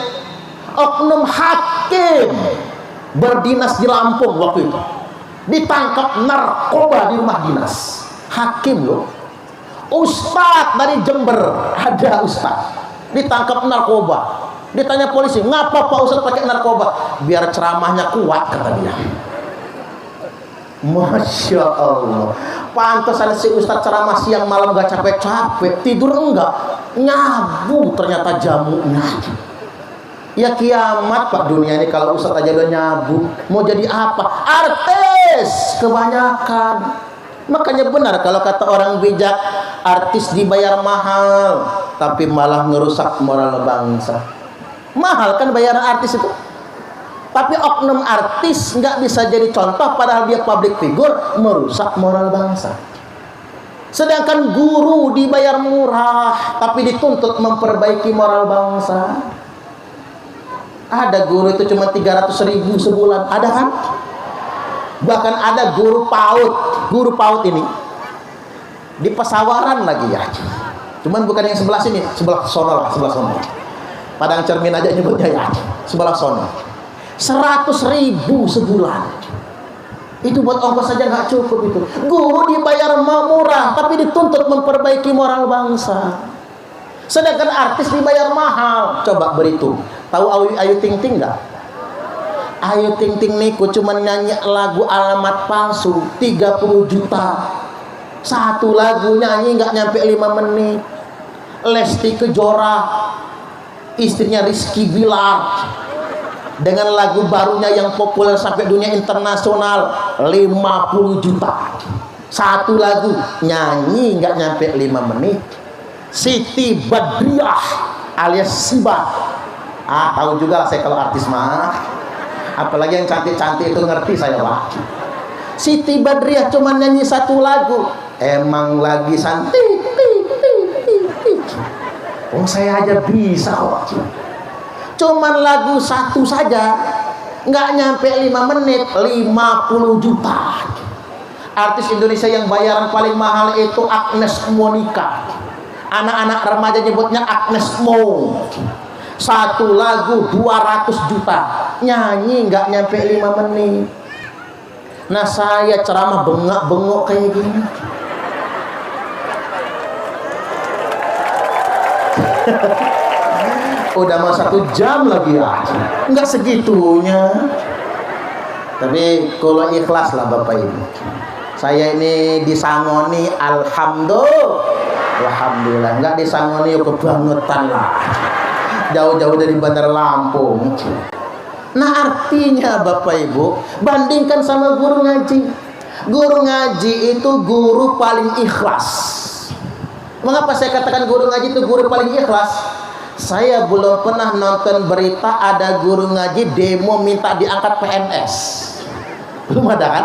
Oknum hakim berdinas di Lampung waktu itu ditangkap narkoba di rumah dinas. Hakim loh. Ustadz dari Jember, ada ustadz ditangkap narkoba. Ditanya polisi, ngapa Pak Ustadz pakai narkoba? Biar ceramahnya kuat kata dia. Masya Allah. Pantesan si ustadz ceramah siang malam gak capek-capek, tidur enggak, nyabu ternyata jamunya. Ya kiamat Pak dunia ini kalau ustadz aja udah nyabu, mau jadi apa? Artis kebanyakan. Makanya benar kalau kata orang bijak, artis dibayar mahal tapi malah ngerusak moral bangsa. Mahal kan bayaran artis itu, tapi oknum artis nggak bisa jadi contoh padahal dia public figure, merusak moral bangsa. Sedangkan guru dibayar murah tapi dituntut memperbaiki moral bangsa. Ada guru itu cuma 300.000 sebulan, ada kan? Bahkan ada guru PAUD ini di Pesawaran lagi ya. Cuman bukan yang sebelah sini, sebelah sono lah, sebelah sono. Padang Cermin aja nyebutnya ya, sebelah sono. 100.000 sebulan. Itu buat ongkos saja nggak cukup itu. Guru dibayar murah tapi dituntut memperbaiki moral bangsa. Sedangkan artis dibayar mahal. Coba berhitung. Tahu Ayu Ting Ting nggak? Ayu Ting Ting niku cuma nyanyi lagu alamat palsu 30 juta. Satu lagu nyanyi nggak nyampe 5 menit. Lesti Kejora, istrinya Rizky Bilar, dengan lagu barunya yang populer sampai dunia internasional, 50 juta satu lagu, nyanyi nggak nyampe 5 menit. Siti Badriah alias Siba, tahu juga lah saya kalau artis mah, apalagi yang cantik-cantik itu ngerti saya Pak. Siti Badriah cuma nyanyi satu lagu, emang lagi santai. Oh saya aja bisa kok. Cuman lagu satu saja nggak nyampe 5 menit, 50 juta. Artis Indonesia yang bayaran paling mahal itu Agnes Monica. Anak-anak remaja nyebutnya Agnes Mo. Satu lagu 200 juta, nyanyi nggak nyampe 5 menit. Nah saya ceramah bengak-bengok kayak gini. Udah mau 1 jam lagi ya, nggak segitunya. Tapi kalau ikhlas lah Bapak Ibu, saya ini disangoni alhamdulillah, nggak disangoni kebangetan lah, jauh-jauh dari Bandar Lampung. Nah artinya Bapak Ibu, bandingkan sama guru ngaji. Guru ngaji itu guru paling ikhlas. Mengapa saya katakan guru ngaji itu guru paling ikhlas? Saya belum pernah nonton berita ada guru ngaji demo minta diangkat PNS. Belum ada kan?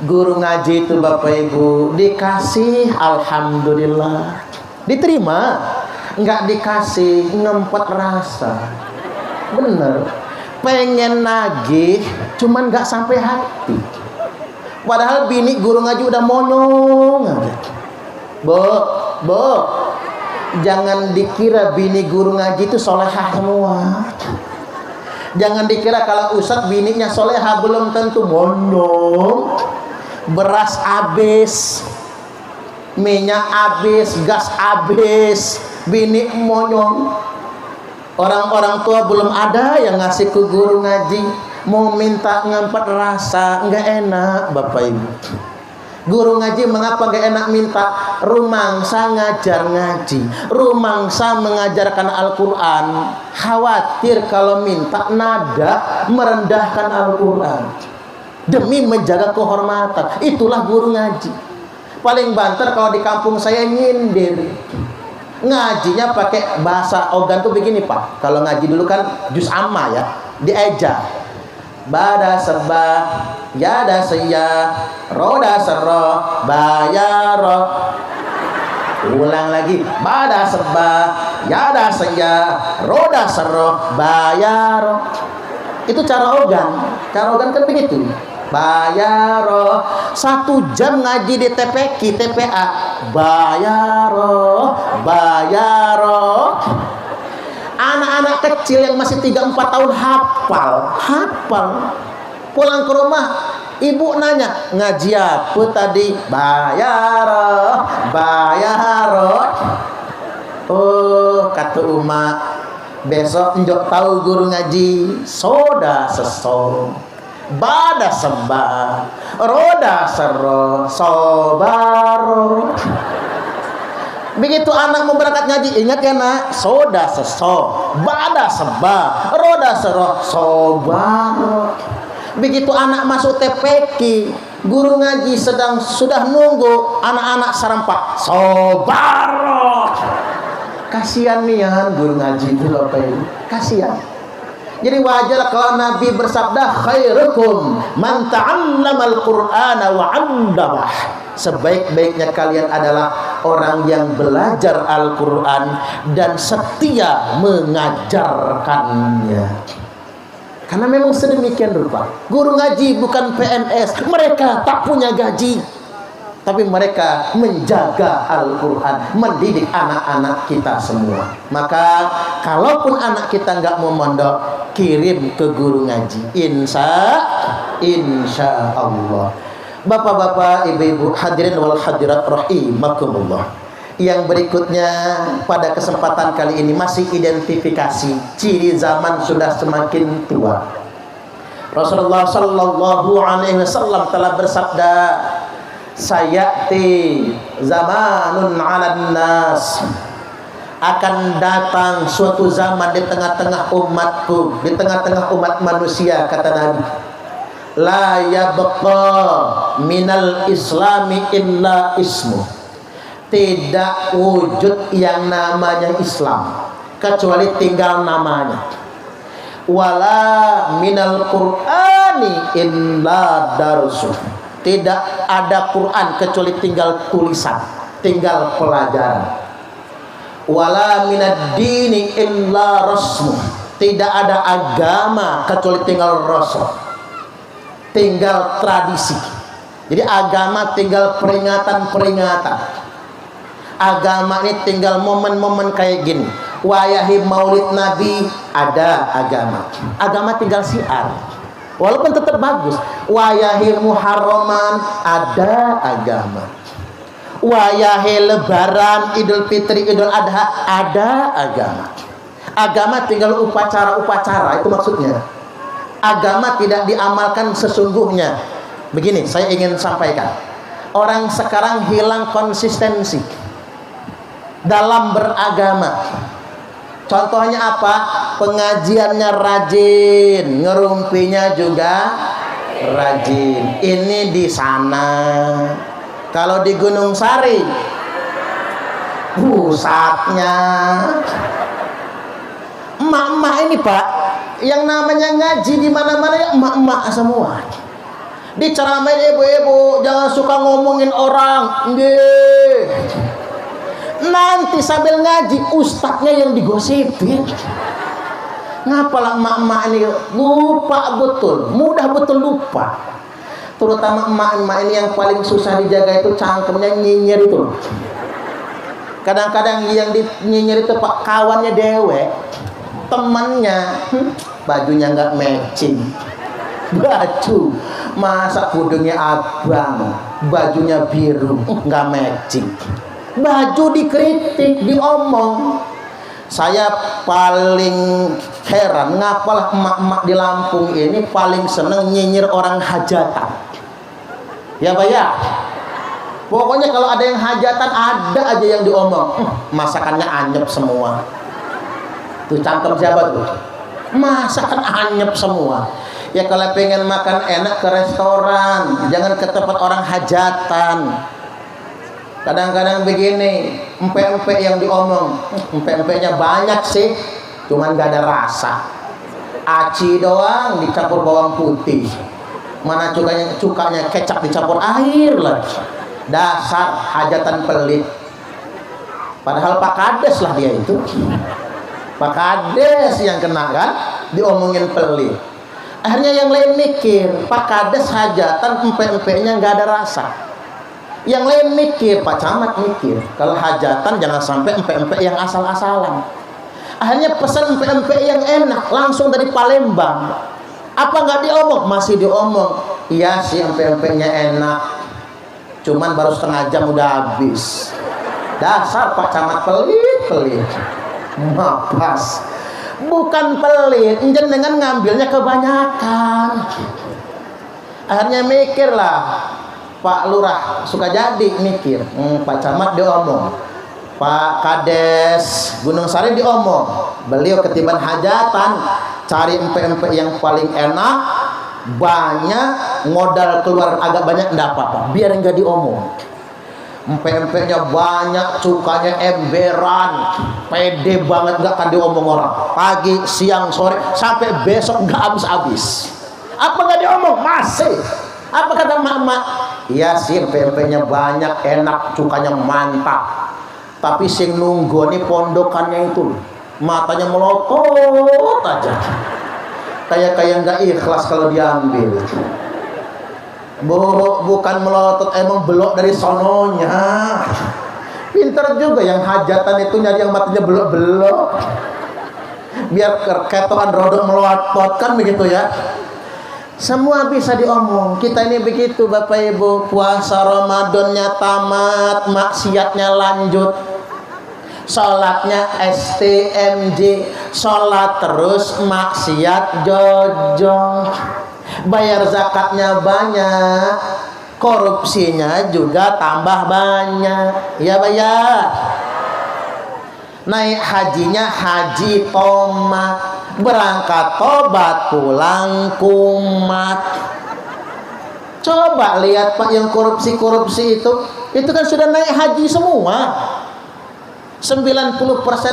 Guru ngaji itu Bapak Ibu dikasih alhamdulillah, diterima. Nggak dikasih ngempet rasa. Bener, pengen nagih cuman nggak sampai hati. Padahal bini guru ngaji udah monyong aja. Bo, jangan dikira bini guru ngaji itu solehah semua. Jangan dikira kalau ustadz bininya solehah, belum tentu. Monyong, beras habis, minyak habis, gas habis, bini monyong. Orang-orang tua belum ada yang ngasih ke guru ngaji, mau minta ngempet rasa, nggak enak Bapak Ibu. Guru ngaji mengapa gak enak minta? Rumangsa ngajar ngaji, rumangsa mengajarkan Al-Quran, khawatir kalau minta nada merendahkan Al-Quran demi menjaga kehormatan. Itulah guru ngaji. Paling banter kalau di kampung saya nyindir, ngajinya pakai bahasa ogan tuh begini Pak. Kalau ngaji dulu kan juz amma ya, dieja. Bada serba, yada seya, roda sero, bayaro. Ulang lagi. Bada serba, yada seya, roda sero, bayaro. Itu cara ogan. Cara ogan kan begitu. Bayaro. 1 jam ngaji di TPQ, TPA. Bayaro, bayaro. Anak-anak kecil yang masih 3-4 tahun hafal. Pulang ke rumah, ibu nanya, ngaji apa tadi? Bayaro. Oh, kata Uma, besok njok tahu guru ngaji. Soda seso, bada sembah, roda sero, sobaro. Begitu anak mau berangkat ngaji, ingat ya nak, soda seso, bada seba, roda sero, sobaro. Begitu anak masuk TPQ, guru ngaji sudah nunggu anak-anak serempak, sobaro. Kasihan nih ya guru ngaji itu Bapak Ibu, kasihan. Jadi wajar kalau Nabi bersabda, khairukum man ta'allamal Qur'ana wa 'allamah. Sebaik-baiknya kalian adalah orang yang belajar Al-Quran dan setia mengajarkannya. Karena memang sedemikian rupa. Guru ngaji bukan PNS, mereka tak punya gaji, tapi mereka menjaga Al-Quran, mendidik anak-anak kita semua. Maka kalaupun anak kita nggak mau mondok, kirim ke guru ngaji. Insya Allah. Bapak-bapak, ibu-ibu, hadirin wal hadirat rahimakumullah. Yang berikutnya pada kesempatan kali ini masih identifikasi ciri zaman sudah semakin tua. Rasulullah sallallahu alaihi wasallam telah bersabda, sayati zamanun 'alan nas akan datang suatu zaman di tengah-tengah umatku, di tengah-tengah umat manusia, kata Nabi, la yabqa minal islami illa ismu. Tidak wujud yang namanya Islam kecuali tinggal namanya. Wala minal qur'ani illa darsuh. Tidak ada Quran kecuali tinggal tulisan, tinggal pelajaran. Wala minad dini illa rasmuh. Tidak ada agama kecuali tinggal rasul, tinggal tradisi. Jadi agama tinggal peringatan-peringatan. Agama ini tinggal momen-momen kayak gini. Wayahi maulid Nabi, ada agama. Agama tinggal syiar, walaupun tetap bagus. Wayahi muharraman, ada agama. Wayahe lebaran, Idul Fitri, Idul Adha, ada agama. Agama tinggal upacara-upacara, itu maksudnya. Agama tidak diamalkan sesungguhnya. Begini, saya ingin sampaikan. Orang sekarang hilang konsistensi dalam beragama. Contohnya apa? Pengajiannya rajin, ngerumpinya juga rajin. Ini di sana. Kalau di Gunung Sari, pusatnya emak-emak ini Pak, yang namanya ngaji di mana-mana ya emak-emak semua. Diceramain ibu-ibu, jangan suka ngomongin orang. Nggih. Nanti sambil ngaji ustadznya yang digosipin. Ngapalah emak-emak ini lupa betul, mudah betul lupa. Terutama emak-emak ini yang paling susah dijaga itu cangkemnya, nyinyir itu. Kadang-kadang yang nyinyir itu Pak, kawannya dewek, temannya, bajunya nggak matching. Baju, masa kudungnya abang, bajunya biru, nggak matching. Baju dikritik, diomong. Saya paling heran, ngapalah emak-emak di Lampung ini paling seneng nyinyir orang hajatan. Ya Pak ya, pokoknya kalau ada yang hajatan, ada aja yang diomong. Masakannya anyep semua. Tuh cangkem siapa tuh? Masakan anyep semua. Ya kalau pengen makan enak ke restoran, jangan ke tempat orang hajatan. Kadang-kadang begini, empek-empek yang diomong, empek-empeknya banyak sih, cuman gak ada rasa. Aci doang dicampur bawang putih. Mana cukanya kecap dicampur air lagi. Dasar hajatan pelit. Padahal Pak Kades lah dia itu. Pak Kades yang kena kan, diomongin pelit. Akhirnya yang lain mikir, Pak Kades hajatan empek-empeknya nggak ada rasa. Yang lain mikir, Pak Camat mikir, kalau hajatan jangan sampai empek-empek yang asal-asalan. Akhirnya pesan empek-empek yang enak langsung dari Palembang. Apa nggak diomong? Masih diomong. Iya sih, empek-empeknya enak, cuman baru setengah jam udah habis. Dasar Pak Camat pelit. Mapas. Bukan pelit, jenengan ngambilnya kebanyakan. Akhirnya mikirlah, Pak Lurah suka jadi mikir, Pak Camat diomong, Pak Kades Gunung Sari diomong. Beliau ketiban hajatan, cari empek-empek yang paling enak, banyak, modal keluar agak banyak, enggak apa-apa, biar enggak diomong. Empek-empeknya banyak, cukanya emberan, pede banget, enggak akan diomong orang. Pagi, siang, sore, sampai besok enggak habis-habis. Apa enggak diomong? Masih. Apa kata mama? Iya sih, empek-empeknya banyak, enak, cukanya mantap. Tapi sing nunggu nih pondokannya itu, matanya melotot aja, kayak nggak ikhlas kalau diambil. Bukan melotot, emang belok dari sononya. Pinter juga yang hajatan itu nyari yang matanya belok-belok, biar ketokan rodok melotot kan begitu ya. Semua bisa diomong. Kita ini begitu Bapak Ibu, puasa Ramadannya tamat, maksiatnya lanjut. Sholatnya STMJ, sholat terus, maksiat jojong. Bayar zakatnya banyak, korupsinya juga tambah banyak. Ya bayar. naik hajinya haji tomat, berangkat tobat pulang kumat. Coba lihat Pak, yang korupsi itu kan sudah naik haji semua. 90%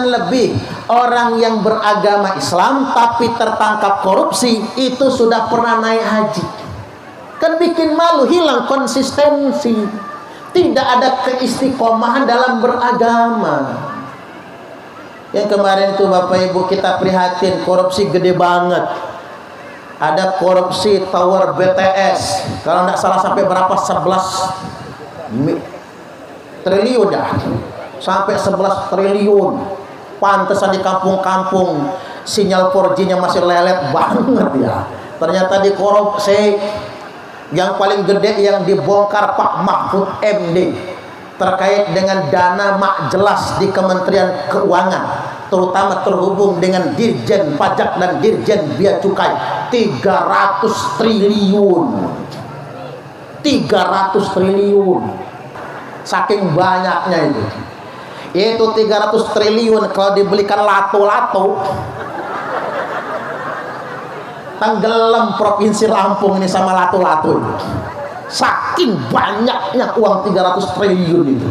lebih orang yang beragama Islam tapi tertangkap korupsi itu sudah pernah naik haji. Kan bikin malu, hilang konsistensi, tidak ada keistiqomahan dalam beragama. Yang kemarin itu Bapak Ibu kita prihatin, korupsi gede banget. Ada korupsi tower BTS, kalau tidak salah sampai berapa, 11 triliun dah, sampai 11 triliun. Pantesan di kampung-kampung sinyal 4G-nya masih lelet banget ya. Ternyata di korupsi. Yang paling gede yang dibongkar Pak Mahfud MD terkait dengan dana mak jelas di Kementerian Keuangan, terutama terhubung dengan Dirjen Pajak dan Dirjen Bea Cukai. 300 triliun 300 triliun, saking banyaknya itu 300 triliun kalau dibelikan lato-lato tenggelam provinsi Lampung ini sama lato-lato itu. Saking banyaknya uang 300 triliun itu.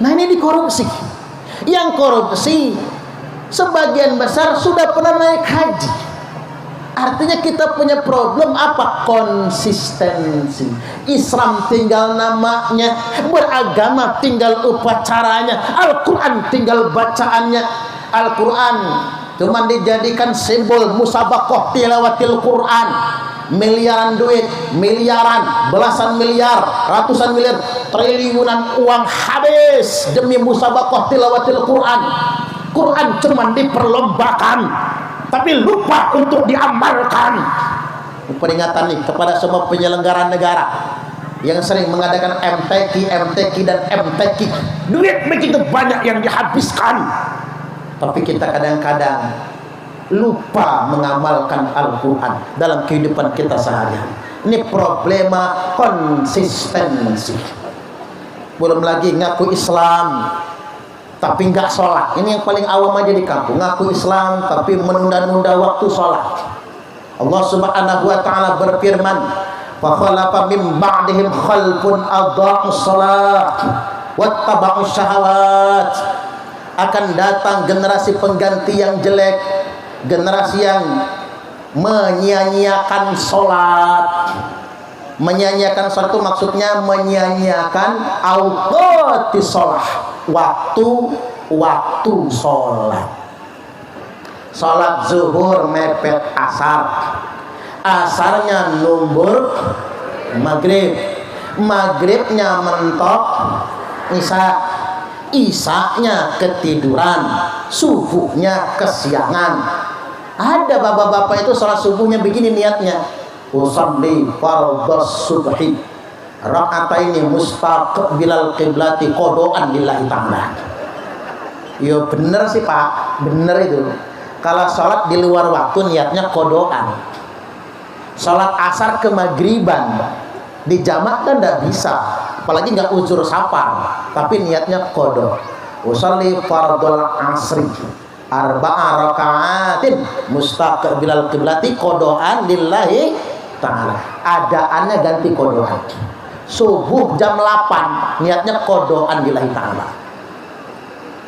Nah ini dikorupsi. Yang korupsi sebagian besar sudah pernah naik haji. Artinya kita punya problem apa? Konsistensi. Islam tinggal namanya, beragama tinggal upacaranya, Al-Quran tinggal bacaannya. Al-Quran cuma dijadikan simbol musabaqah tilawatil Quran. Miliaran duit, miliaran, belasan miliar, ratusan miliar, triliunan uang habis demi musabaqah tilawatil Quran. Quran cuma diperlombakan tapi lupa untuk diamalkan. Peringatan nih kepada semua penyelenggara negara yang sering mengadakan MTQ dan MTQ. Duit begitu banyak yang dihabiskan, tapi kita kadang-kadang lupa mengamalkan Al-Quran dalam kehidupan kita sehari-hari. Ini problema konsistensi. Belum lagi ngaku Islam tapi nggak sholat. Ini yang paling awam aja di kampung. Ngaku Islam tapi menunda-nunda waktu sholat. Allah Subhanahu wa ta'ala berfirman, fa khalafa min ba'dihim khalfun adha'us shalah wattaba'us syahawat. Akan datang generasi pengganti yang jelek, generasi yang menyia-nyiakan sholat. Menyia-nyiakan sholat itu maksudnya menyia-nyiakan auqati sholat, waktu sholat. Sholat zuhur mepet asar, asarnya numbur maghrib, maghribnya mentok isya, isaknya ketiduran, subuhnya kesiangan. Ada bapak-bapak itu sholat subuhnya begini niatnya, usalli fardhas subhi raka'ataini mustaqbilal qiblati qodoan lillahi ta'ala. Ya bener sih Pak, bener itu. Kalau sholat di luar waktu niatnya kodoan. Sholat asar ke maghriban di jamak kan tidak bisa, apalagi nggak uzur safar, tapi niatnya kodo. Usalli fardhal asri arba'a raka'atin mustaqbilal qiblati kodoan lillahi ta'ala. Adaannya ganti kodoan. Subuh jam 8 niatnya kodoan lillahi ta'ala.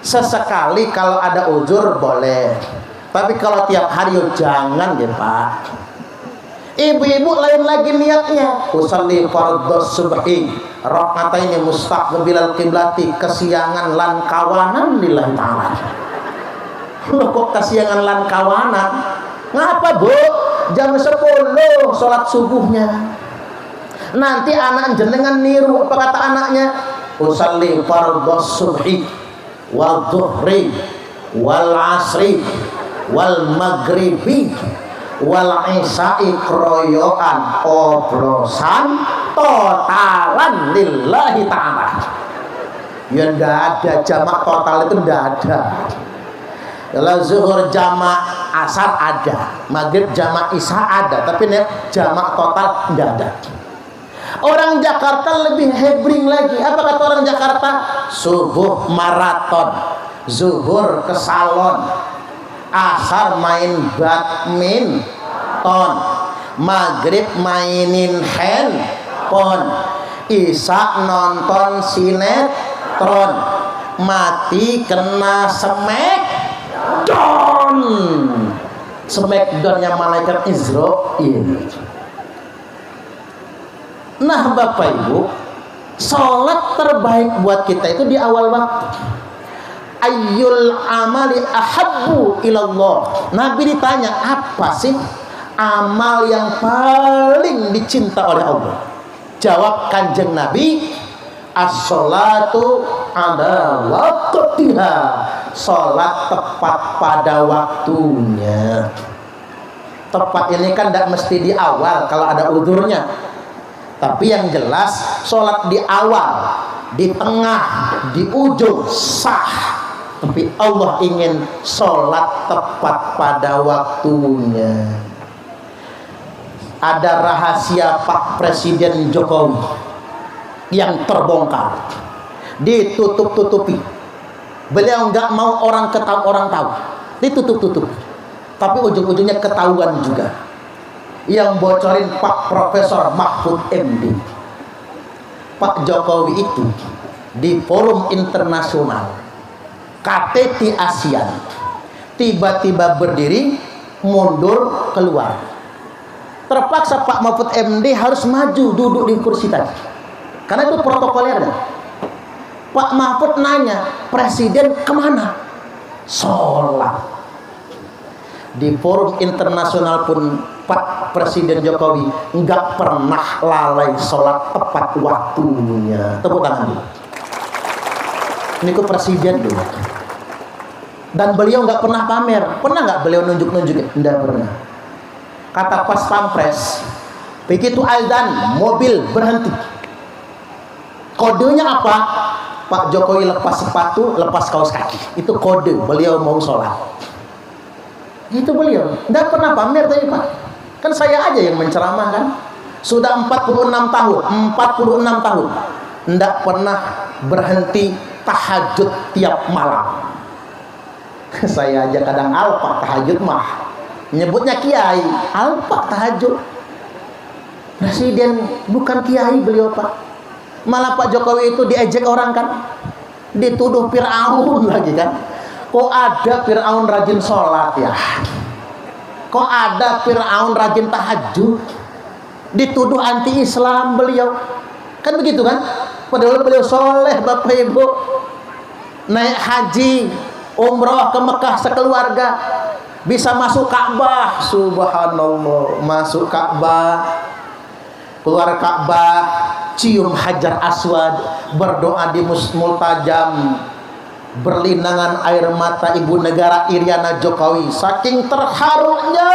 Sesekali kalau ada uzur boleh, tapi kalau tiap hari yo jangan ya Pak. Ibu-ibu lain lagi niatnya, usalli fardhas subhi raka'ataini mustaqbilal qiblati, kesiangan lan kawanan lillahi ta'ala. Loh kok kesiangan lan kawanan? Ngapa Bu? Jam 10 sholat subuhnya. Nanti anak jenengan niru apa kata anaknya? Usalli fardhas subhi wal dhuhri wal asri wal maghribi wal isya'i kroyoan, obrosan totalan lillahi ta'ala. Ya ndak ada jamak total itu, ndak ada. Kalau zuhur jamak asar ada, maghrib jamak isya ada, tapi jamak total ndak ada. Orang Jakarta lebih hebring lagi. Apa kata orang Jakarta? Subuh maraton, zuhur ke salon, asar main badminton, maghrib mainin handphone, isya nonton sinetron, mati kena smackdownnya malaikat Israil. Nah Bapak Ibu, sholat terbaik buat kita itu di awal waktu. Ayyul amali ahabbu ilallah. Nabi ditanya, apa sih amal yang paling dicinta oleh Allah? Jawab Kanjeng Nabi, as-sholatu ala waqtiha. Sholat tepat pada waktunya. Tepat ini kan tidak mesti di awal kalau ada udhurnya, tapi yang jelas sholat di awal, di tengah, di ujung sah. Tapi Allah ingin sholat tepat pada waktunya. Ada rahasia Pak Presiden Jokowi yang terbongkar, ditutup-tutupi. Beliau nggak mau orang tahu, ditutup-tutupi. Tapi ujung-ujungnya ketahuan juga. Yang bocorin Pak Profesor Mahfud MD. Pak Jokowi itu di forum internasional KTT ASEAN tiba-tiba berdiri, mundur, keluar. Terpaksa Pak Mahfud MD harus maju duduk di kursi tadi, karena itu protokolernya. Pak Mahfud nanya, presiden kemana? Sholat. Di forum internasional pun Pak Presiden Jokowi nggak pernah lalai sholat tepat waktunya. Tepuk tangan dulu. Ini ke presiden dulu. Dan beliau nggak pernah pamer. Pernah nggak beliau nunjuk-nunjukin? Nggak pernah. Kata pas pampres, begitu azan mobil berhenti. Kodenya apa? Pak Jokowi lepas sepatu, lepas kaos kaki. Itu kode beliau mau sholat. Itu beliau. Nggak pernah pamer tadi Pak. Kan saya aja yang menceramah kan. Sudah 46 tahun. Nggak pernah berhenti tahajud tiap malam. Saya aja kadang alpa tahajud mah. Nyebutnya kiai, alpa tahajud. Presiden bukan kiai beliau Pak. Malah Pak Jokowi itu diejek orang kan, dituduh Fir'aun lagi kan. Kok ada Fir'aun rajin sholat ya? Kok ada Fir'aun rajin tahajud? Dituduh anti Islam beliau. Kan begitu kan? Padahal beliau soleh Bapak Ibu. Naik haji, umroh ke Mekah sekeluarga. Bisa masuk Ka'bah. Subhanallah. Masuk Ka'bah, keluar Ka'bah, cium Hajar Aswad, berdoa di multajam, berlinangan air mata ibu negara Iriana Jokowi. Saking terharunya,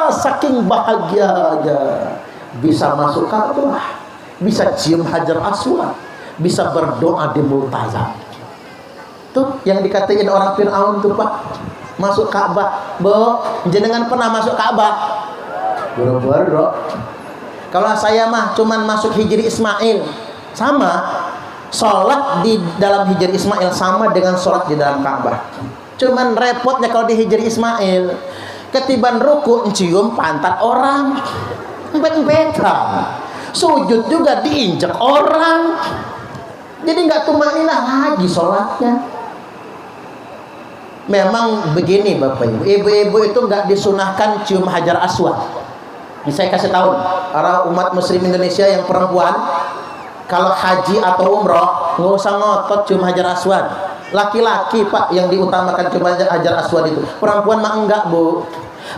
saking bahagianya, bisa masuk Ka'bah, bisa cium Hajar Aswad, bisa berdoa di multajam. Tuh yang dikatain orang Fir'aun tuh Pak, masuk Ka'bah. Bu, jenengan pernah masuk Ka'bah? Boro-boro. Kalau saya mah cuman masuk Hijri Ismail. Sama, sholat di dalam Hijri Ismail sama dengan sholat di dalam Ka'bah. Cuman repotnya kalau di Hijri Ismail, ketiban ruku cium pantat orang, empet-empetan. Sujud juga diinjak orang. Jadi nggak tumaninah lagi sholatnya. Memang begini Bapak Ibu, ibu-ibu itu nggak disunahkan cium Hajar Aswad. Ini saya kasih tahu para umat muslim Indonesia yang perempuan, kalau haji atau umroh nggak usah ngotot cium Hajar Aswad. Laki-laki Pak yang diutamakan cium Hajar Aswad itu. Perempuan mah enggak Bu.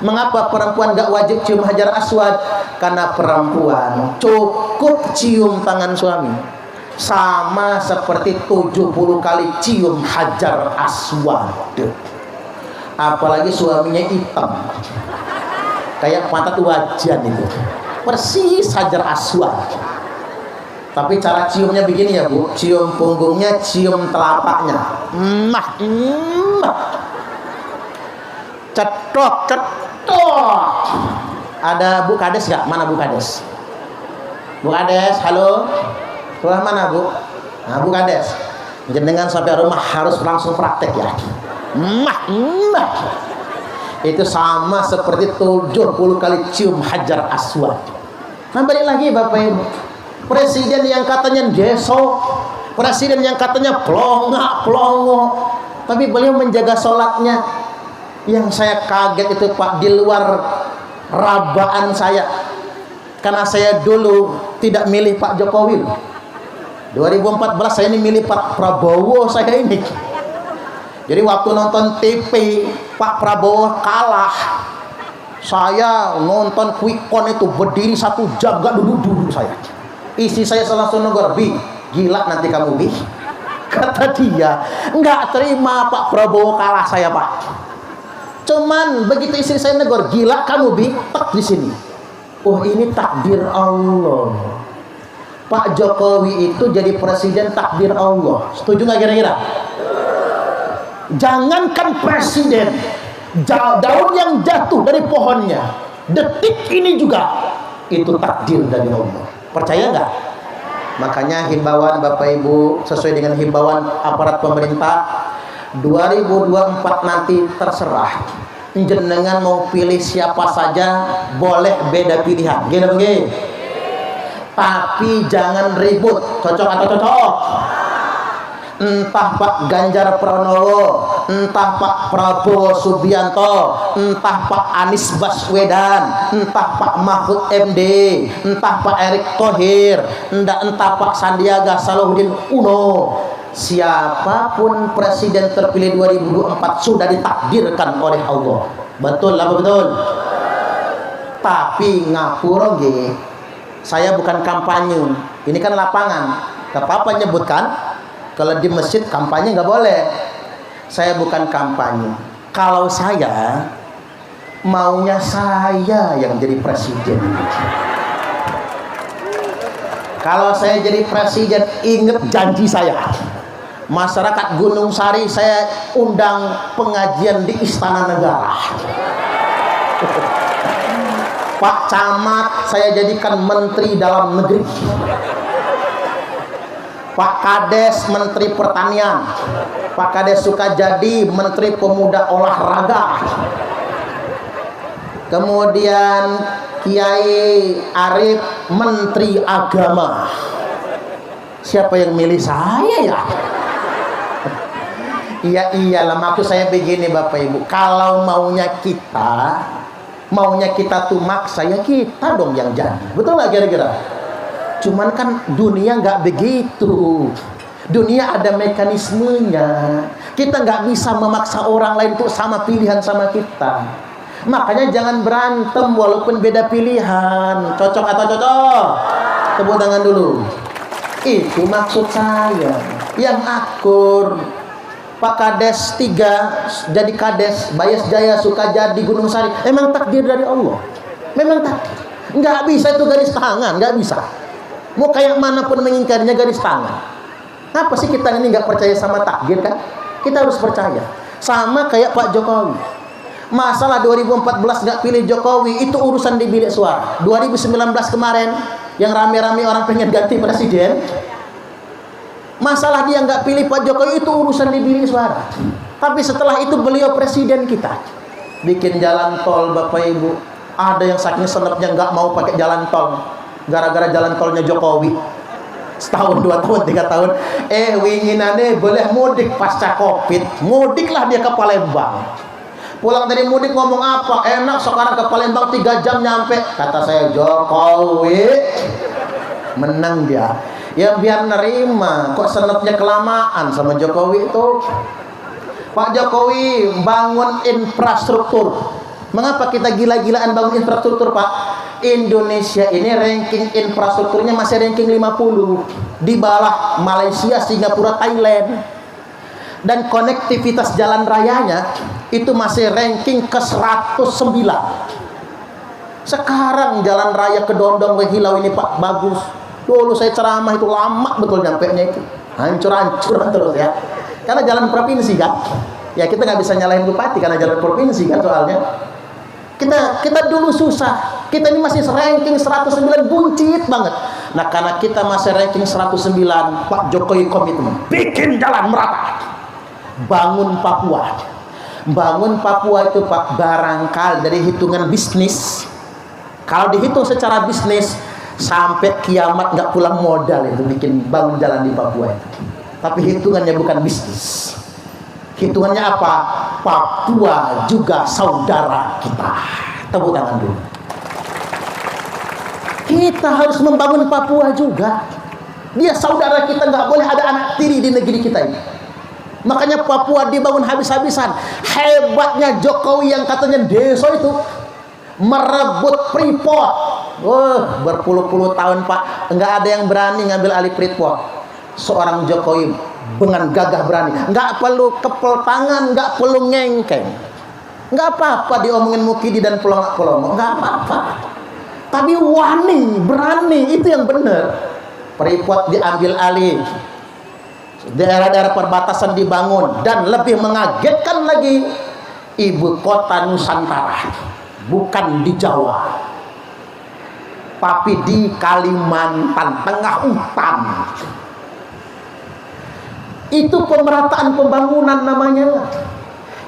Mengapa perempuan nggak wajib cium Hajar Aswad? Karena perempuan cukup cium tangan suami, sama seperti 70 kali cium Hajar Aswad. Apalagi suaminya hitam kayak pantat wajan itu, persis Hajar Aswad. Tapi cara ciumnya begini ya Bu, cium punggungnya, cium telapaknya, cetok. Ada Bu Kades nggak? Mana Bu Kades? Bu Kades, halo. Sebelah mana Bu? Nah Bu Kades, Jenengan sampai rumah harus langsung praktek ya. Itu sama seperti 70 kali cium Hajar Aswad. Nah balik lagi Bapak Ibu, presiden yang katanya deso, presiden yang katanya plongo, tapi beliau menjaga sholatnya. Yang saya kaget itu Pak, di luar rabaan saya, karena saya dulu tidak milih Pak Jokowi. 2014 saya ini milih Pak Prabowo saya ini. Jadi waktu nonton TV Pak Prabowo kalah, saya nonton quick count itu berdiri 1 jam gak duduk saya. Isi saya langsung negor, Bi, gila nanti kamu Bi. Kata dia, nggak terima Pak Prabowo kalah saya Pak. Cuman begitu istri saya negor, gila kamu Bi, tak di sini. Oh ini takdir Allah. Pak Jokowi itu jadi presiden takdir Allah. Setuju nggak kira-kira? Jangankan presiden, daun yang jatuh dari pohonnya detik ini juga itu takdir dari Allah. Percaya nggak? Makanya himbauan Bapak Ibu sesuai dengan himbauan aparat pemerintah, 2024 nanti terserah. Jenengan mau pilih siapa saja, boleh beda pilihan. Gini. Tapi jangan ribut. Cocok atau cocok? Entah Pak Ganjar Pranowo, entah Pak Prabowo Subianto, entah Pak Anies Baswedan, entah Pak Mahfud MD, entah Pak Erick Thohir, entah Pak Sandiaga Salahuddin Uno. Siapapun presiden terpilih 2024 sudah ditakdirkan oleh Allah. Betul apa betul? Tapi ngapura nggih, saya bukan kampanye. Ini kan lapangan. Gak apa-apa nyebutkan. Kalau di masjid kampanye nggak boleh. Saya bukan kampanye. Kalau saya maunya saya yang jadi presiden. Kalau saya jadi presiden, ingat janji saya. Masyarakat Gunung Sari saya undang pengajian di Istana Negara. Pak Camat saya jadikan Menteri Dalam Negeri. Pak Kades Menteri Pertanian, Pak Kades Sukajadi Menteri Pemuda Olahraga, kemudian Kiai Arif Menteri Agama. Siapa yang milih saya ya? Iya iyalah, maksud saya begini Bapak Ibu, kalau maunya kita tuh maksa ya kita dong yang jadi, betul nggak kira-kira? Cuman kan dunia nggak begitu. Dunia ada mekanismenya. Kita nggak bisa memaksa orang lain untuk sama pilihan sama kita. Makanya jangan berantem walaupun beda pilihan. Cocok atau cocok? Tepuk tangan dulu. Itu maksud saya. Yang akur. Pak Kades 3 jadi Kades Bayas Jaya Sukajadi Gunung Sari. Emang takdir dari Allah. Memang takdir. Nggak bisa itu garis tangan. Nggak bisa. Mau kayak manapun mengingkarinya garis tangan. Apa sih kita ini nggak percaya sama takdir kan? Kita harus percaya. Sama kayak Pak Jokowi. Masalah 2014 nggak pilih Jokowi itu urusan di bilik suara. 2019 kemarin yang rame-rame orang pengen ganti presiden. Masalah dia nggak pilih Pak Jokowi itu urusan di bilik suara. Tapi setelah itu beliau presiden kita. Bikin jalan tol Bapak Ibu. Ada yang saking senepnya nggak mau pakai jalan tol. Gara-gara jalan tolnya Jokowi. Setahun, 2 tahun, 3 tahun. Winginane boleh mudik pasca Covid. Mudiklah dia ke Palembang. Pulang dari mudik ngomong apa? Enak sekarang ke Palembang 3 jam nyampe. Kata saya Jokowi menang dia. Ya biar nerima. Kok senepnya kelamaan sama Jokowi itu. Pak Jokowi bangun infrastruktur. Mengapa kita gila-gilaan bangun infrastruktur Pak? Indonesia ini ranking infrastrukturnya masih ranking 50 di bawah Malaysia, Singapura, Thailand. Dan konektivitas jalan rayanya itu masih ranking ke 109. Sekarang jalan raya ke Dondong ke Hilau ini Pak bagus. Dulu saya ceramah itu lama betul nyampenya itu. Hancur-hancur terus ya. Karena jalan provinsi kan. Ya kita nggak bisa nyalahin bupati karena jalan provinsi kan soalnya. Kita dulu susah. Kita ini masih ranking 109 buncit banget. Nah, karena kita masih ranking 109, Pak Jokowi komitmen bikin jalan merata, bangun Papua. Bangun Papua itu Pak, barangkali dari hitungan bisnis, kalau dihitung secara bisnis sampai kiamat nggak pulang modal itu bikin bangun jalan di Papua itu. Tapi hitungannya bukan bisnis. Hitungannya apa? Papua juga saudara kita. Tepuk tangan dulu. Kita harus membangun Papua juga. Dia saudara kita, nggak boleh ada anak tiri di negeri kita ini. Makanya Papua dibangun habis-habisan. Hebatnya Jokowi yang katanya deso itu merebut Freeport. Berpuluh-puluh tahun Pak, nggak ada yang berani ngambil alih Freeport. Seorang Jokowi dengan gagah berani, nggak perlu kepel tangan, nggak perlu ngengkeng, nggak apa-apa diomongin Mukidi dan Pulang-Pulang, nggak apa-apa. Tapi wani, berani, itu yang benar. Freeport diambil alih, daerah-daerah perbatasan dibangun, dan lebih mengagetkan lagi, ibu kota Nusantara bukan di Jawa, tapi di Kalimantan Tengah Utan. Itu pemerataan pembangunan namanya.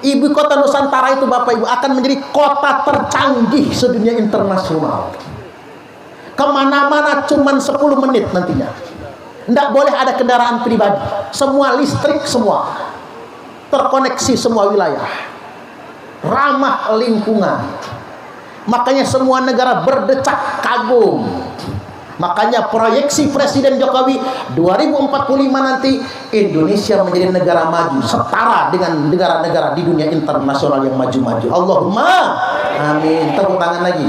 Ibu kota Nusantara itu Bapak Ibu akan menjadi kota tercanggih sedunia internasional. Kemana-mana cuman 10 menit nantinya. Tidak boleh ada kendaraan pribadi. Semua listrik, semua terkoneksi, semua wilayah. Ramah lingkungan. Makanya semua negara berdecak kagum. Makanya proyeksi Presiden Jokowi 2045 nanti Indonesia menjadi negara maju setara dengan negara-negara di dunia internasional yang maju-maju. Allahumma amin. Tepuk tangan lagi.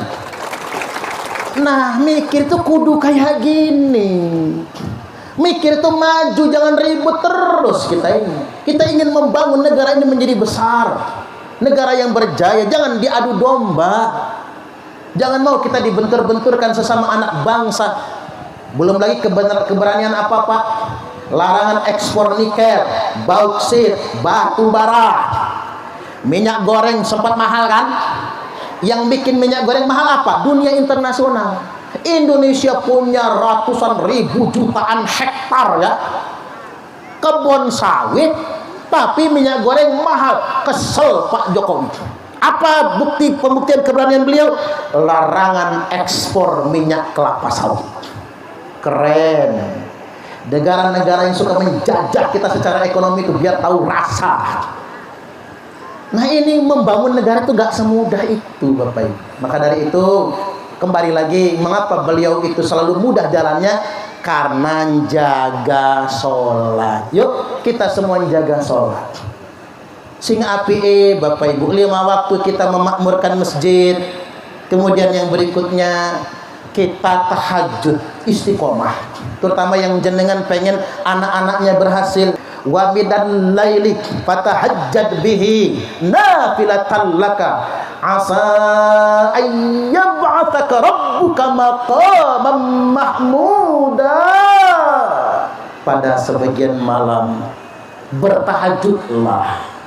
Nah, mikir tuh kudu kayak gini. Mikir tuh maju, jangan ribut terus kita ini. Kita ingin membangun negara ini menjadi besar, negara yang berjaya, jangan diadu domba. Jangan mau kita dibentur-benturkan sesama anak bangsa. Belum lagi keberanian apa Pak? Larangan ekspor nikel, bauksit, batu bara. Minyak goreng sempat mahal kan? Yang bikin minyak goreng mahal apa? Dunia internasional. Indonesia punya ratusan ribu jutaan hektar ya kebun sawit, tapi minyak goreng mahal. Kesel Pak Jokowi. Apa pembuktian keberanian beliau? Larangan ekspor minyak kelapa sawit. Keren. Negara-negara yang suka menjajah kita secara ekonomi itu biar tahu rasa. Nah, ini membangun negara itu gak semudah itu Bapak Ibu. Maka dari itu kembali lagi, mengapa beliau itu selalu mudah jalannya? Karena jaga sholat. Yuk kita semua jaga sholat. Sing api Bapak Ibu, 5 waktu kita memakmurkan masjid. Kemudian yang berikutnya kita tahajud istiqomah. Terutama yang jenengan pengen anak-anaknya berhasil. Wa midan laili fatahajjad bihi nafilatan laka asa ayyab'ataka rabbuka maqaman mahmuda. Pada sebagian malam bertahajudlah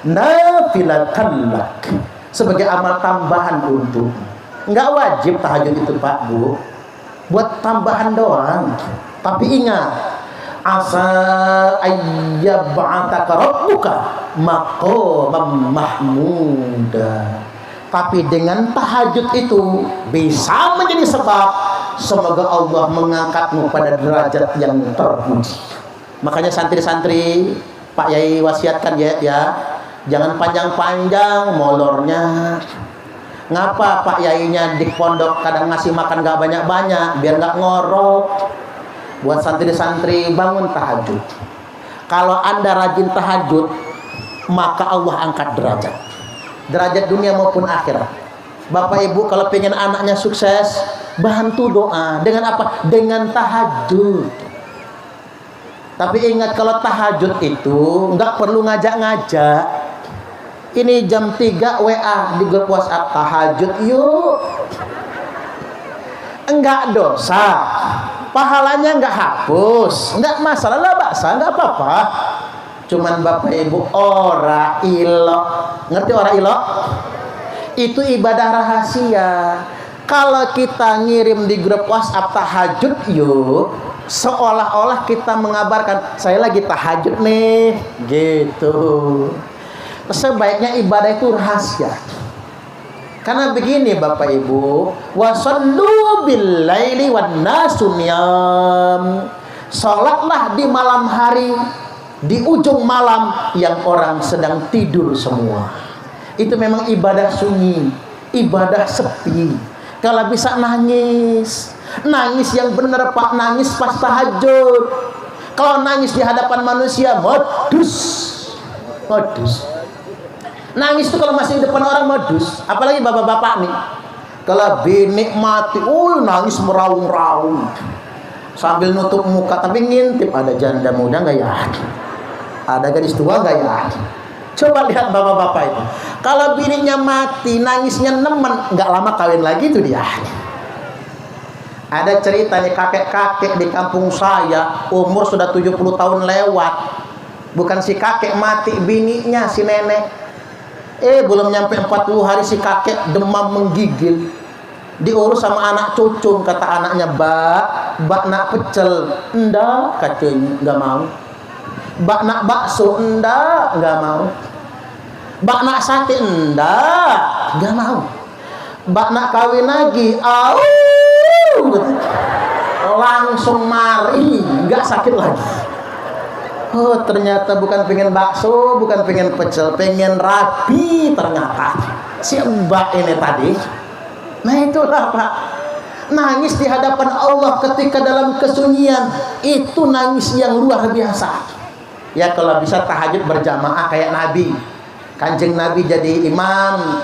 nafilatan lak, sebagai amal tambahan untuk. Enggak wajib tahajud itu Pak Bu, buat tambahan doang. Tapi ingat, asa ayyab'ataka rabbuka maqaman mahmuda. Tapi dengan tahajud itu bisa menjadi sebab semoga Allah mengangkatmu pada derajat yang terpuji. Makanya santri-santri Pak Yai wasiatkan ya, jangan panjang-panjang molornya. Ngapa Pak Yainya di pondok kadang ngasih makan gak banyak-banyak biar gak ngorok. Buat santri-santri bangun tahajud. Kalau Anda rajin tahajud, maka Allah angkat derajat dunia maupun akhirat. Bapak Ibu kalau pengen anaknya sukses, bantu doa. Dengan apa? Dengan tahajud. Tapi ingat, kalau tahajud itu nggak perlu ngajak-ngajak. Ini jam 3 WA di grup WhatsApp, tahajud yuk. Enggak dosa, pahalanya enggak hapus, enggak masalah lah baksa, enggak apa-apa. Cuman Bapak Ibu ora ilo, ngerti ora ilo? Itu ibadah rahasia. Kalau kita ngirim di grup WhatsApp tahajud yuk, seolah-olah kita mengabarkan saya lagi tahajud nih, gitu. Sebaiknya ibadah itu rahasia. Karena begini Bapak Ibu, wasallu bil laili wan nasu niyam. Salatlah di malam hari, di ujung malam yang orang sedang tidur semua. Itu memang ibadah sunyi, ibadah sepi. Kalau bisa nangis, nangis yang benar Pak, nangis pas tahajud. Kalau nangis di hadapan manusia, modus. Nangis itu kalau masih di depan orang modus. Apalagi bapak-bapak nih, kalau bini mati, nangis meraung-raung sambil nutup muka, tapi ngintip ada janda muda nggak ya, ada gadis tua nggak ya. Coba lihat bapak-bapak itu, kalau bininya mati nangisnya nemen, nggak lama kawin lagi tuh dia. Ada cerita nih, kakek-kakek di kampung saya umur sudah 70 tahun lewat. Bukan si kakek mati, bininya si nenek. Belum nyampe 40 hari si kakek demam menggigil. Diurus sama anak cucu, kata anaknya, Mbak nak pecel. Enggak, katanya, enggak mau. Mbak nak bakso, enggak mau. Mbak nak sate, enggak mau. Mbak nak kawin lagi, langsung mari, enggak sakit lagi. Oh, ternyata bukan pengen bakso, bukan pengen pecel, pengen rabi ternyata si Mbak ini tadi. Nah itulah Pak, nangis di hadapan Allah ketika dalam kesunyian, itu nangis yang luar biasa. Ya kalau bisa tahajud berjamaah kayak Nabi. Kanjeng Nabi jadi imam,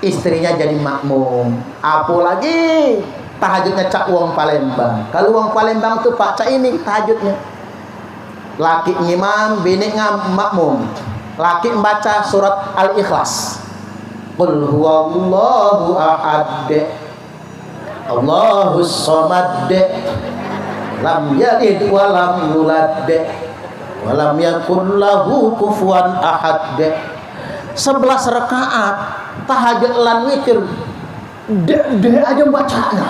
istrinya jadi makmum. Apalagi tahajudnya Cak Wong Palembang. Kalau Wong Palembang tuh Pak Cak ini tahajudnya. Laki ngimam, bini makmum. Laki membaca surat Al-Ikhlas. Qul huwallahu ahad. Allahus samad. Lam yalid wa lam yulad. Walam yakun lahu kufuwan ahad. 11 rakaat tahajud lan witir, aja bacanya.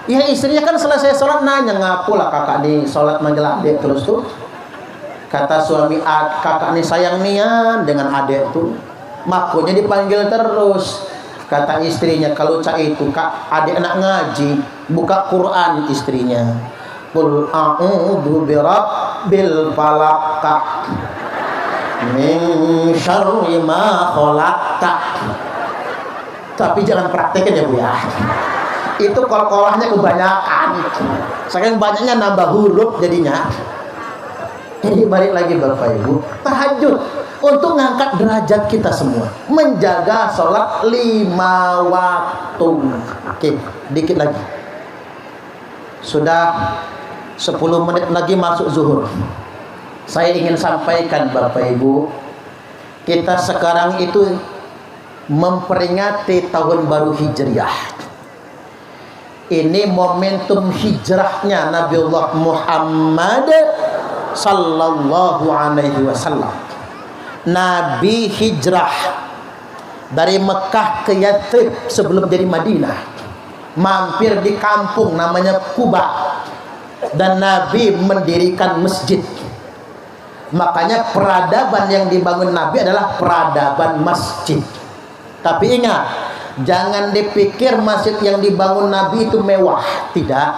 Ya istrinya kan selesai sholat nanya, ngaku lah kakak nih sholat manggil adik terus tuh. Kata suami, kakak nih sayang nian dengan adik tuh, makanya dipanggil terus. Kata istrinya, kalau cak itu kak adik anak ngaji, buka Quran istrinya. Qul a'udzu birabbil falaq min syarri ma khalaq. Tapi jangan praktekin ya Bu ya. Itu kol-kolahnya kebanyakan. Saking banyaknya nambah huruf jadinya. Jadi balik lagi Bapak Ibu, tahajud untuk ngangkat derajat kita semua, menjaga sholat 5 waktu. Oke, dikit lagi. Sudah 10 menit lagi masuk zuhur. Saya ingin sampaikan Bapak Ibu, kita sekarang itu memperingati tahun baru Hijriah. Ini momentum hijrahnya Nabiullah Muhammad sallallahu alaihi wasallam. Nabi hijrah dari Mekah ke Yathrib sebelum jadi Madinah. Mampir di kampung namanya Kuba. Dan Nabi mendirikan masjid. Makanya peradaban yang dibangun Nabi adalah peradaban masjid. Tapi ingat, jangan dipikir masjid yang dibangun Nabi itu mewah. Tidak.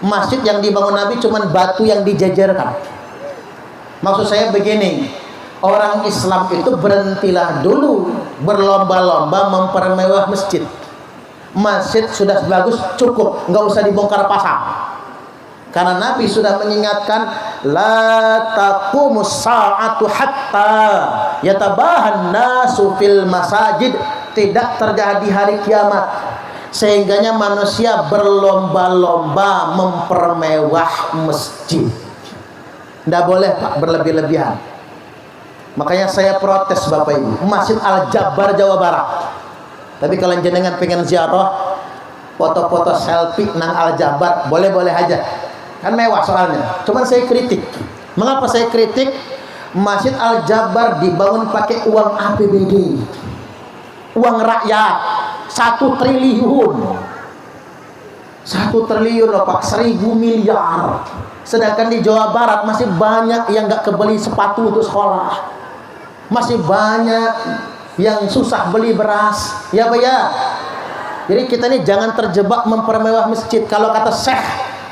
Masjid yang dibangun Nabi cuma batu yang dijajarkan. Maksud saya begini, orang Islam itu berhentilah dulu berlomba-lomba mempermewah masjid. Masjid sudah bagus, cukup, nggak usah dibongkar pasang. Karena Nabi sudah mengingatkan, la taqumus sa'atu hatta yatabahan nasu fil masajid. Tidak terjadi hari kiamat sehingganya manusia berlomba-lomba mempermewah masjid. Tidak boleh Pak berlebih-lebihan. Makanya saya protes Bapak Ibu, Masjid Al-Jabar Jawa Barat. Tapi kalau jenengan pengen ziarah, foto-foto selfie nang Al-Jabar, boleh-boleh aja. Kan mewah soalnya. Cuman saya kritik. Mengapa saya kritik? Masjid Al-Jabar dibangun pakai uang APBD, uang rakyat. 1 triliun. 1 triliun loh Pak, 1000 miliar. Sedangkan di Jawa Barat masih banyak yang nggak kebeli sepatu untuk sekolah. Masih banyak yang susah beli beras. Ya Pak ya. Jadi kita ini jangan terjebak mempermewah masjid. Kalau kata Syekh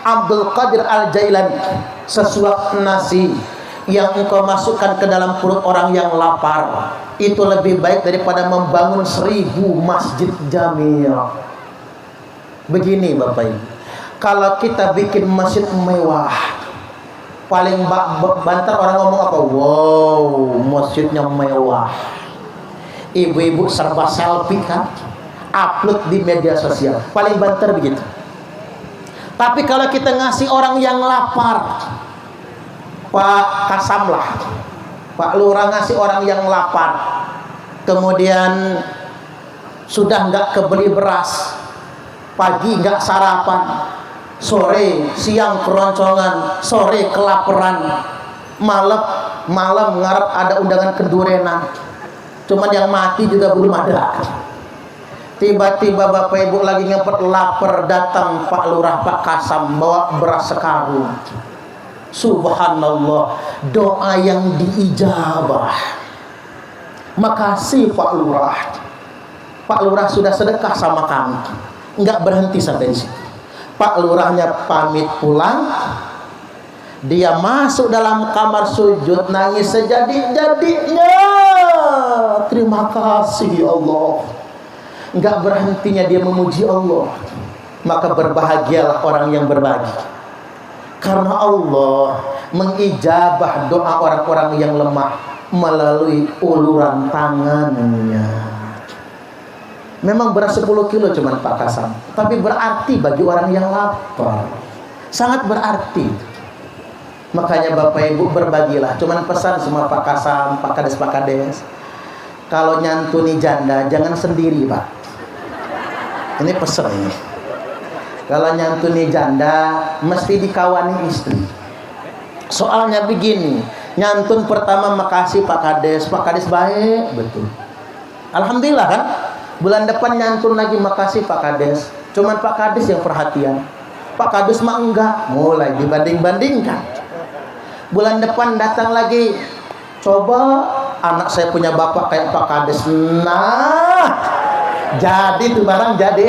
Abdul Qadir Al-Jailani, sesuap nasi yang engkau masukkan ke dalam perut orang yang lapar itu lebih baik daripada membangun 1000 masjid jamiah. Begini Bapak Ibu, kalau kita bikin masjid mewah, paling banter orang ngomong apa? Wow, masjidnya mewah. Ibu-ibu serba selfie kan, upload di media sosial, paling banter begitu. Tapi kalau kita ngasih orang yang lapar, Pak Kasam lah, Pak Lurah ngasih orang yang lapar, kemudian sudah nggak kebeli beras, pagi nggak sarapan, sore siang keroncongan, sore kelaparan, malam ngarep ada undangan kedurenan, cuman yang mati juga belum ada. Tiba-tiba Bapak Ibu lagi ngempet lapar, datang Pak Lurah, Pak Kasam bawa beras sekarung. Subhanallah, doa yang diijabah. Makasih Pak Lurah. Pak Lurah sudah sedekah sama kami, nggak berhenti sampai di situ. Pak Lurahnya pamit pulang, dia masuk dalam kamar sujud, nangis sejadi-jadinya. Terima kasih ya Allah. Nggak berhentinya dia memuji Allah. Maka berbahagialah orang yang berbagi, karena Allah mengijabah doa orang-orang yang lemah melalui uluran tangannya. Memang beras 10 kilo cuman Pak Kasam, tapi berarti bagi orang yang lapar, sangat berarti. Makanya Bapak Ibu berbagilah. Cuman pesan semua Pak Kasam, Pak Kades, kalau nyantuni janda jangan sendiri Pak. Ini pesan ini. Kalau nyantuni janda mesti dikawani istri. Soalnya begini, nyantun pertama makasih Pak Kades baik betul. Alhamdulillah kan. Bulan depan nyantun lagi makasih Pak Kades. Cuman Pak Kades yang perhatian, Pak Kades mah enggak. Mulai dibanding-bandingkan. Bulan depan datang lagi, coba anak saya punya bapak kayak Pak Kades. Nah, jadi tuh barang jadi.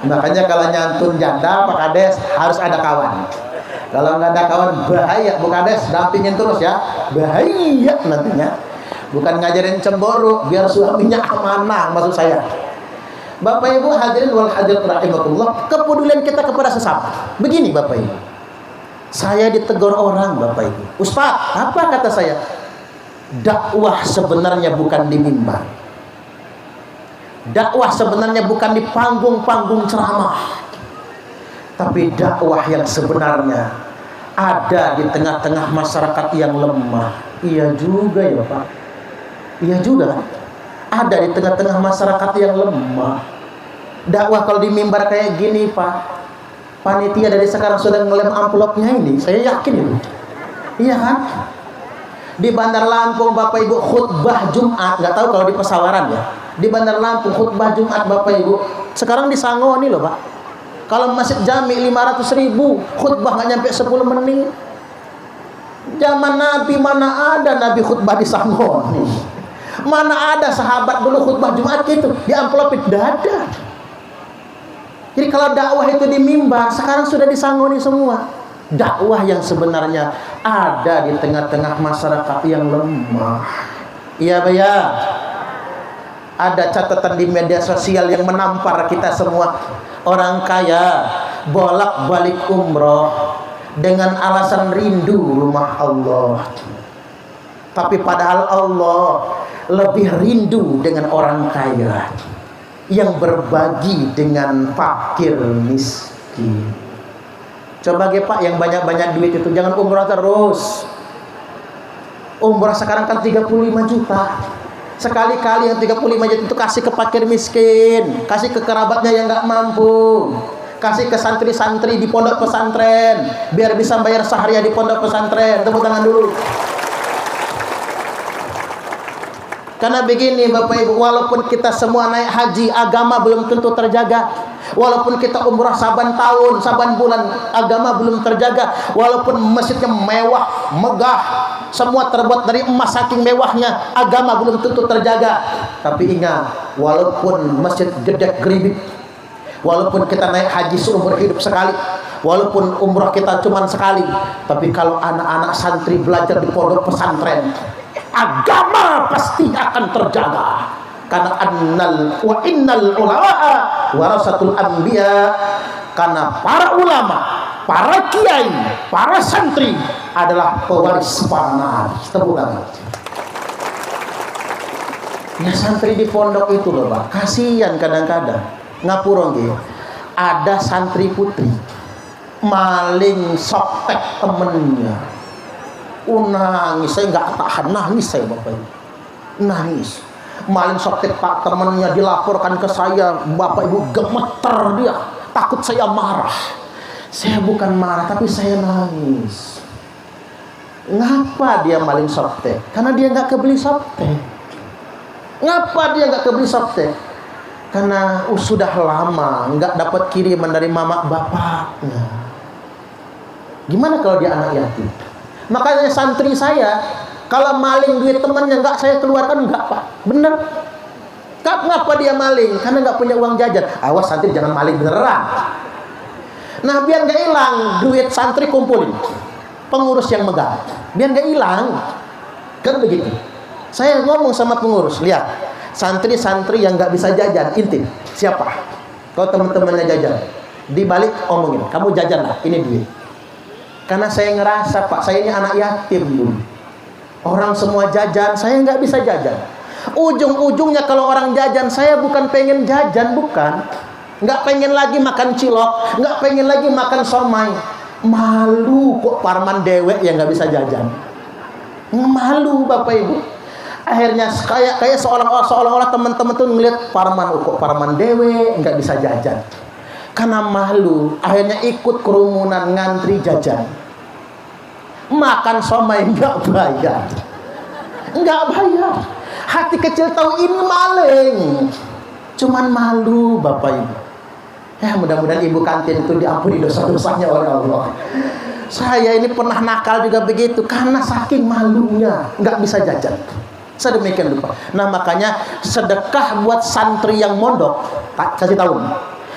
Makanya kalau nyantun janda Pak Kades harus ada kawan. Kalau nggak ada kawan bahaya Bu Kades, dampingin terus ya, bahaya nantinya. Bukan ngajarin cemburu biar suaminya amanah, maksud saya. Bapak Ibu hadirin wal hadirat rahimakumullah, kepedulian kita kepada sesama. Begini Bapak Ibu, saya ditegur orang Bapak Ibu, Ustaz, apa kata saya? Dakwah sebenarnya bukan di mimbar. Dakwah sebenarnya bukan di panggung-panggung ceramah. Tapi dakwah yang sebenarnya ada di tengah-tengah masyarakat yang lemah. Iya juga ya Pak. Iya juga kan? Ada di tengah-tengah masyarakat yang lemah. Dakwah kalau di mimbar kayak gini Pak, panitia dari sekarang sudah ngelem amplopnya ini, saya yakin itu. Iya kan? Di Bandar Lampung Bapak Ibu khutbah Jumat, nggak tahu kalau di Pesawaran ya. Di Bandar Lampung khutbah Jumat Bapak Ibu, sekarang di Sangoni loh Pak. Kalau Masjid Jami 500.000, khutbah nggak nyampe 10 menit. Zaman Nabi mana ada Nabi khutbah di Sangoni? Mana ada sahabat dulu khutbah Jumat gitu di amplopin? Tidak ada. Jadi kalau dakwah itu di mimbar, sekarang sudah disangoni semua. Dakwah yang sebenarnya ada di tengah-tengah masyarakat yang lemah. Iya Pak ya. Ada catatan di media sosial yang menampar kita semua. Orang kaya bolak-balik umroh dengan alasan rindu rumah Allah. Tapi padahal Allah lebih rindu dengan orang kaya yang berbagi dengan fakir miskin. Coba Pak yang banyak-banyak duit itu jangan umrah terus. Umrah sekarang kan 35 juta. Sekali-kali yang 35 juta itu kasih ke fakir miskin, kasih ke kerabatnya yang nggak mampu, kasih ke santri-santri di pondok pesantren biar bisa bayar seharian di pondok pesantren. Tepuk tangan dulu. Karena begini Bapak Ibu, walaupun kita semua naik haji, agama belum tentu terjaga. Walaupun kita umrah saban tahun, saban bulan, agama belum terjaga. Walaupun masjidnya mewah, megah, semua terbuat dari emas saking mewahnya, agama belum tentu terjaga. Tapi ingat, walaupun masjid gede geribik, walaupun kita naik haji seumur hidup sekali, walaupun umrah kita cuma sekali, tapi kalau anak-anak santri belajar di pondok pesantren, agama pasti akan terjaga. Karena innal ulama warasatul anbiya. Karena para ulama, para kiai, para santri adalah pewaris para nabi. Tepuk tangan. Ya santri di pondok itu loh Pak, kasihan kadang-kadang. Ngapura nggih. Ada santri putri maling soptek temennya. Nangis, saya nggak tahan, nangis saya Bapak Ibu, nangis. Maling soptek pak temennya dilaporkan ke saya, Bapak Ibu, gemeter dia, takut saya marah. Saya bukan marah, tapi saya nangis. Ngapa dia maling soptek? Karena dia nggak kebeli soptek. Ngapa dia nggak kebeli soptek? Karena sudah lama nggak dapat kiriman dari mama bapaknya. Gimana kalau dia anak yatim? Makanya santri saya kalau maling duit temannya nggak saya keluarkan, nggak Pak, bener. Ngapa dia maling? Karena nggak punya uang jajan. Awas santri jangan maling beneran. Nah biar nggak hilang duit santri kumpulin pengurus yang megang, biar nggak hilang. Kan begitu. Saya ngomong sama pengurus, lihat santri-santri yang nggak bisa jajan, intip siapa? Kalau teman-temannya jajan, dibalik omongin, kamu jajan lah, ini duit. Karena saya ngerasa Pak, saya ini anak yatim dulu. Orang semua jajan, saya nggak bisa jajan. Ujung-ujungnya kalau orang jajan, saya bukan pengen jajan, bukan. Nggak pengen lagi makan cilok, nggak pengen lagi makan somai. Malu kok Parman dewek yang nggak bisa jajan. Malu Bapak Ibu. Akhirnya kayak seolah-olah teman-teman tuh ngeliat Parman, kok Parman dewek nggak bisa jajan. Karena malu, akhirnya ikut kerumunan ngantri jajan. Makan somai nggak bayar, nggak bayar. Hati kecil tahu ini maling, cuman malu Bapak Ibu. Ya mudah-mudahan ibu kantin itu diampuni dosa-dosanya oleh Allah. Saya ini pernah nakal juga begitu, karena saking malunya nggak bisa jajan. Sedemikian rupa. Nah makanya sedekah buat santri yang mondok, kasih tahu.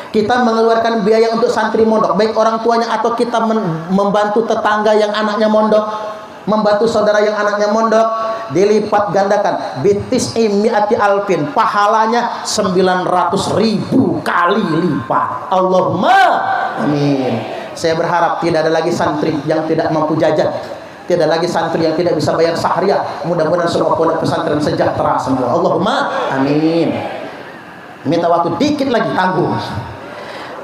Kita mengeluarkan biaya untuk santri mondok, baik orang tuanya atau kita membantu tetangga yang anaknya mondok, membantu saudara yang anaknya mondok, dilipat gandakan. Bitis imiati alfin, pahalanya 900.000 kali lipat. Allahumma amin. Saya berharap tidak ada lagi santri yang tidak mampu jajan, tidak lagi santri yang tidak bisa bayar sahriah. Mudah-mudahan semua pondok pesantren sejahtera semua. Allahumma amin. Minta waktu dikit lagi, tanggung.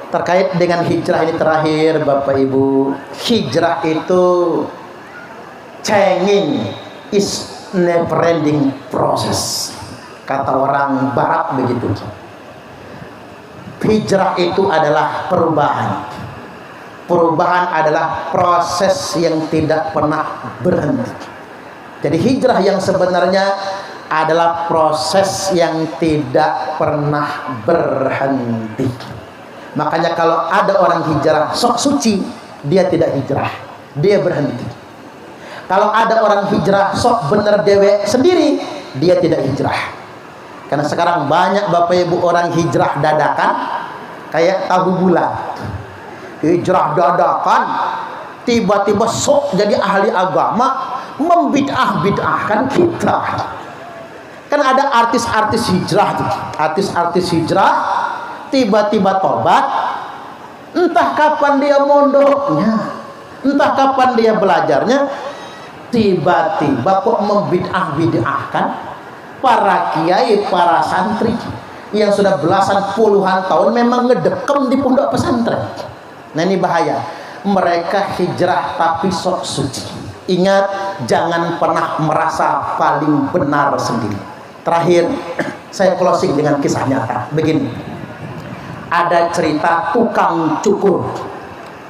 Terkait dengan hijrah ini terakhir Bapak Ibu, hijrah itu changing is never ending process, kata orang barat begitu. Hijrah itu adalah perubahan. Perubahan adalah proses yang tidak pernah berhenti. Jadi hijrah yang sebenarnya adalah proses yang tidak pernah berhenti. Makanya kalau ada orang hijrah sok suci, dia tidak hijrah, dia berhenti. Kalau ada orang hijrah sok bener dewek sendiri, dia tidak hijrah. Karena sekarang banyak Bapak Ibu orang hijrah dadakan, kayak tahu bulat. Hijrah dadakan, tiba-tiba sok jadi ahli agama, membid'ah-bid'ahkan kita. Kan ada artis-artis hijrah tuh, artis-artis hijrah tiba-tiba tobat, entah kapan dia mondoknya, entah kapan dia belajarnya, tiba-tiba kok membid'ah-bid'ahkan para kiai, para santri yang sudah belasan puluhan tahun memang ngedekem di pondok pesantren. Nah ini bahaya. Mereka hijrah tapi sok suci. Ingat, jangan pernah merasa paling benar sendiri. Terakhir, saya closing dengan kisah nyata. Begini. Ada cerita tukang cukur.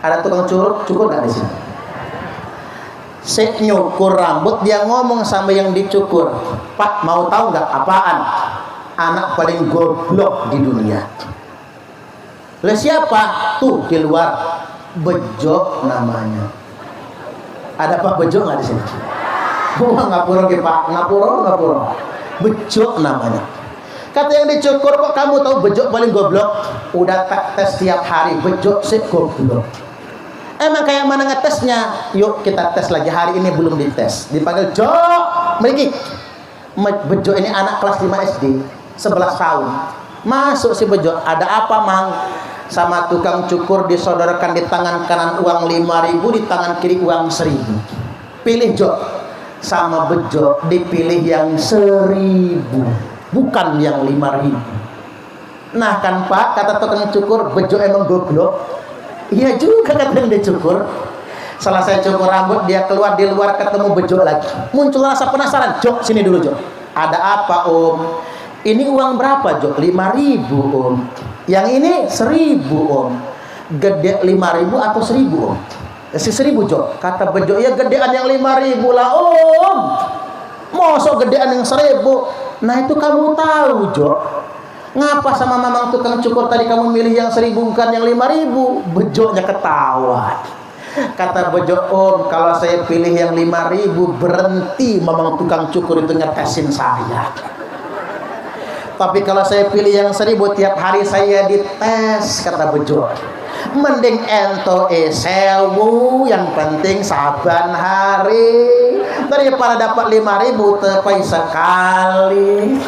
Ada tukang cukur nggak di sini? Si nyukur rambut, dia ngomong sama yang dicukur, "Pak, mau tahu nggak apaan anak paling goblok di dunia?" Lah siapa? Tuh di luar, Bejo namanya. Ada Pak Bejo nggak di sini? Wah, ngapura ke Pak, ngapura. Bejo namanya. Kata yang dicukur, "Kok kamu tahu Bejo paling goblok?" Udah tes tiap hari, Bejo sih goblok. Emang kayak mana ngetesnya? Yuk kita tes lagi, hari ini belum dites. Dipanggil, "Jo, meriki." Bejo ini anak kelas 5 SD, 11 tahun. Masuk si Bejo, "Ada apa, Mang?" Sama tukang cukur disodorkan di tangan kanan uang 5.000, di tangan kiri uang 1.000. Pilih, Jo. Sama Bejo dipilih yang 1.000, bukan yang 5.000. Nah kan Pak, kata tukang cukur, "Bejo emang goblok." Iya juga, kata yang dicukur. Selesai cukur rambut, dia keluar di luar, ketemu Bejo lagi. Muncul rasa penasaran. "Jo, sini dulu, Jo. Ada apa, Om?" "Ini uang berapa, Jo?" 5.000, Om." "Yang ini 1.000, Om." "Gede 5.000 atau 1.000, Om?" "Si 1.000, Jo." Kata Bejo, "Ya gedean yang 5.000 lah, Om. Mosok gedean yang 1.000. Nah itu kamu tahu, Jo. Ngapa sama mamang tukang cukur tadi kamu milih yang 1.000 bukan yang 5.000? Bejonya ketawa. Kata Bejo, "Om, kalau saya pilih yang 5.000 berhenti mamang tukang cukur itu ngetesin saya. Tapi kalau saya pilih yang 1.000 tiap hari saya dites," kata Bejo. "Mending ento sewu, yang penting saban hari, daripada dapat 5.000 tepai sekali."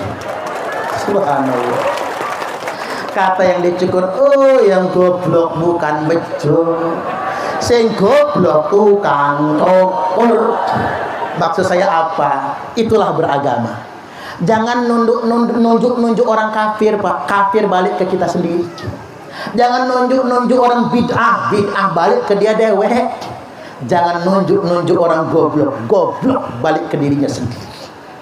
Subhanallah. Kata yang dicukur, "Oh, yang goblok bukan Bejo, sing goblok tukang cukur." Maksud saya apa? Itulah beragama. Jangan nunjuk orang kafir, Pak. Kafir balik ke kita sendiri. Jangan nunjuk orang bid'ah balik ke dia dewe. Jangan nunjuk orang goblok balik ke dirinya sendiri.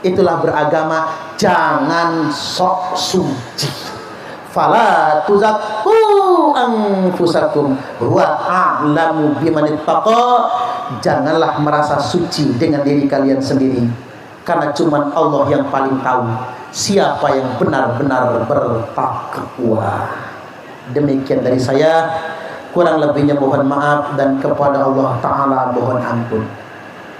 Itulah beragama. Jangan sok suci. Fala tuzakku anfusakum huwa a'lamu biman ittaqa. Janganlah merasa suci dengan diri kalian sendiri, karena cuma Allah yang paling tahu siapa yang benar-benar bertakwa. Demikian dari saya, kurang lebihnya mohon maaf, dan kepada Allah Ta'ala mohon ampun.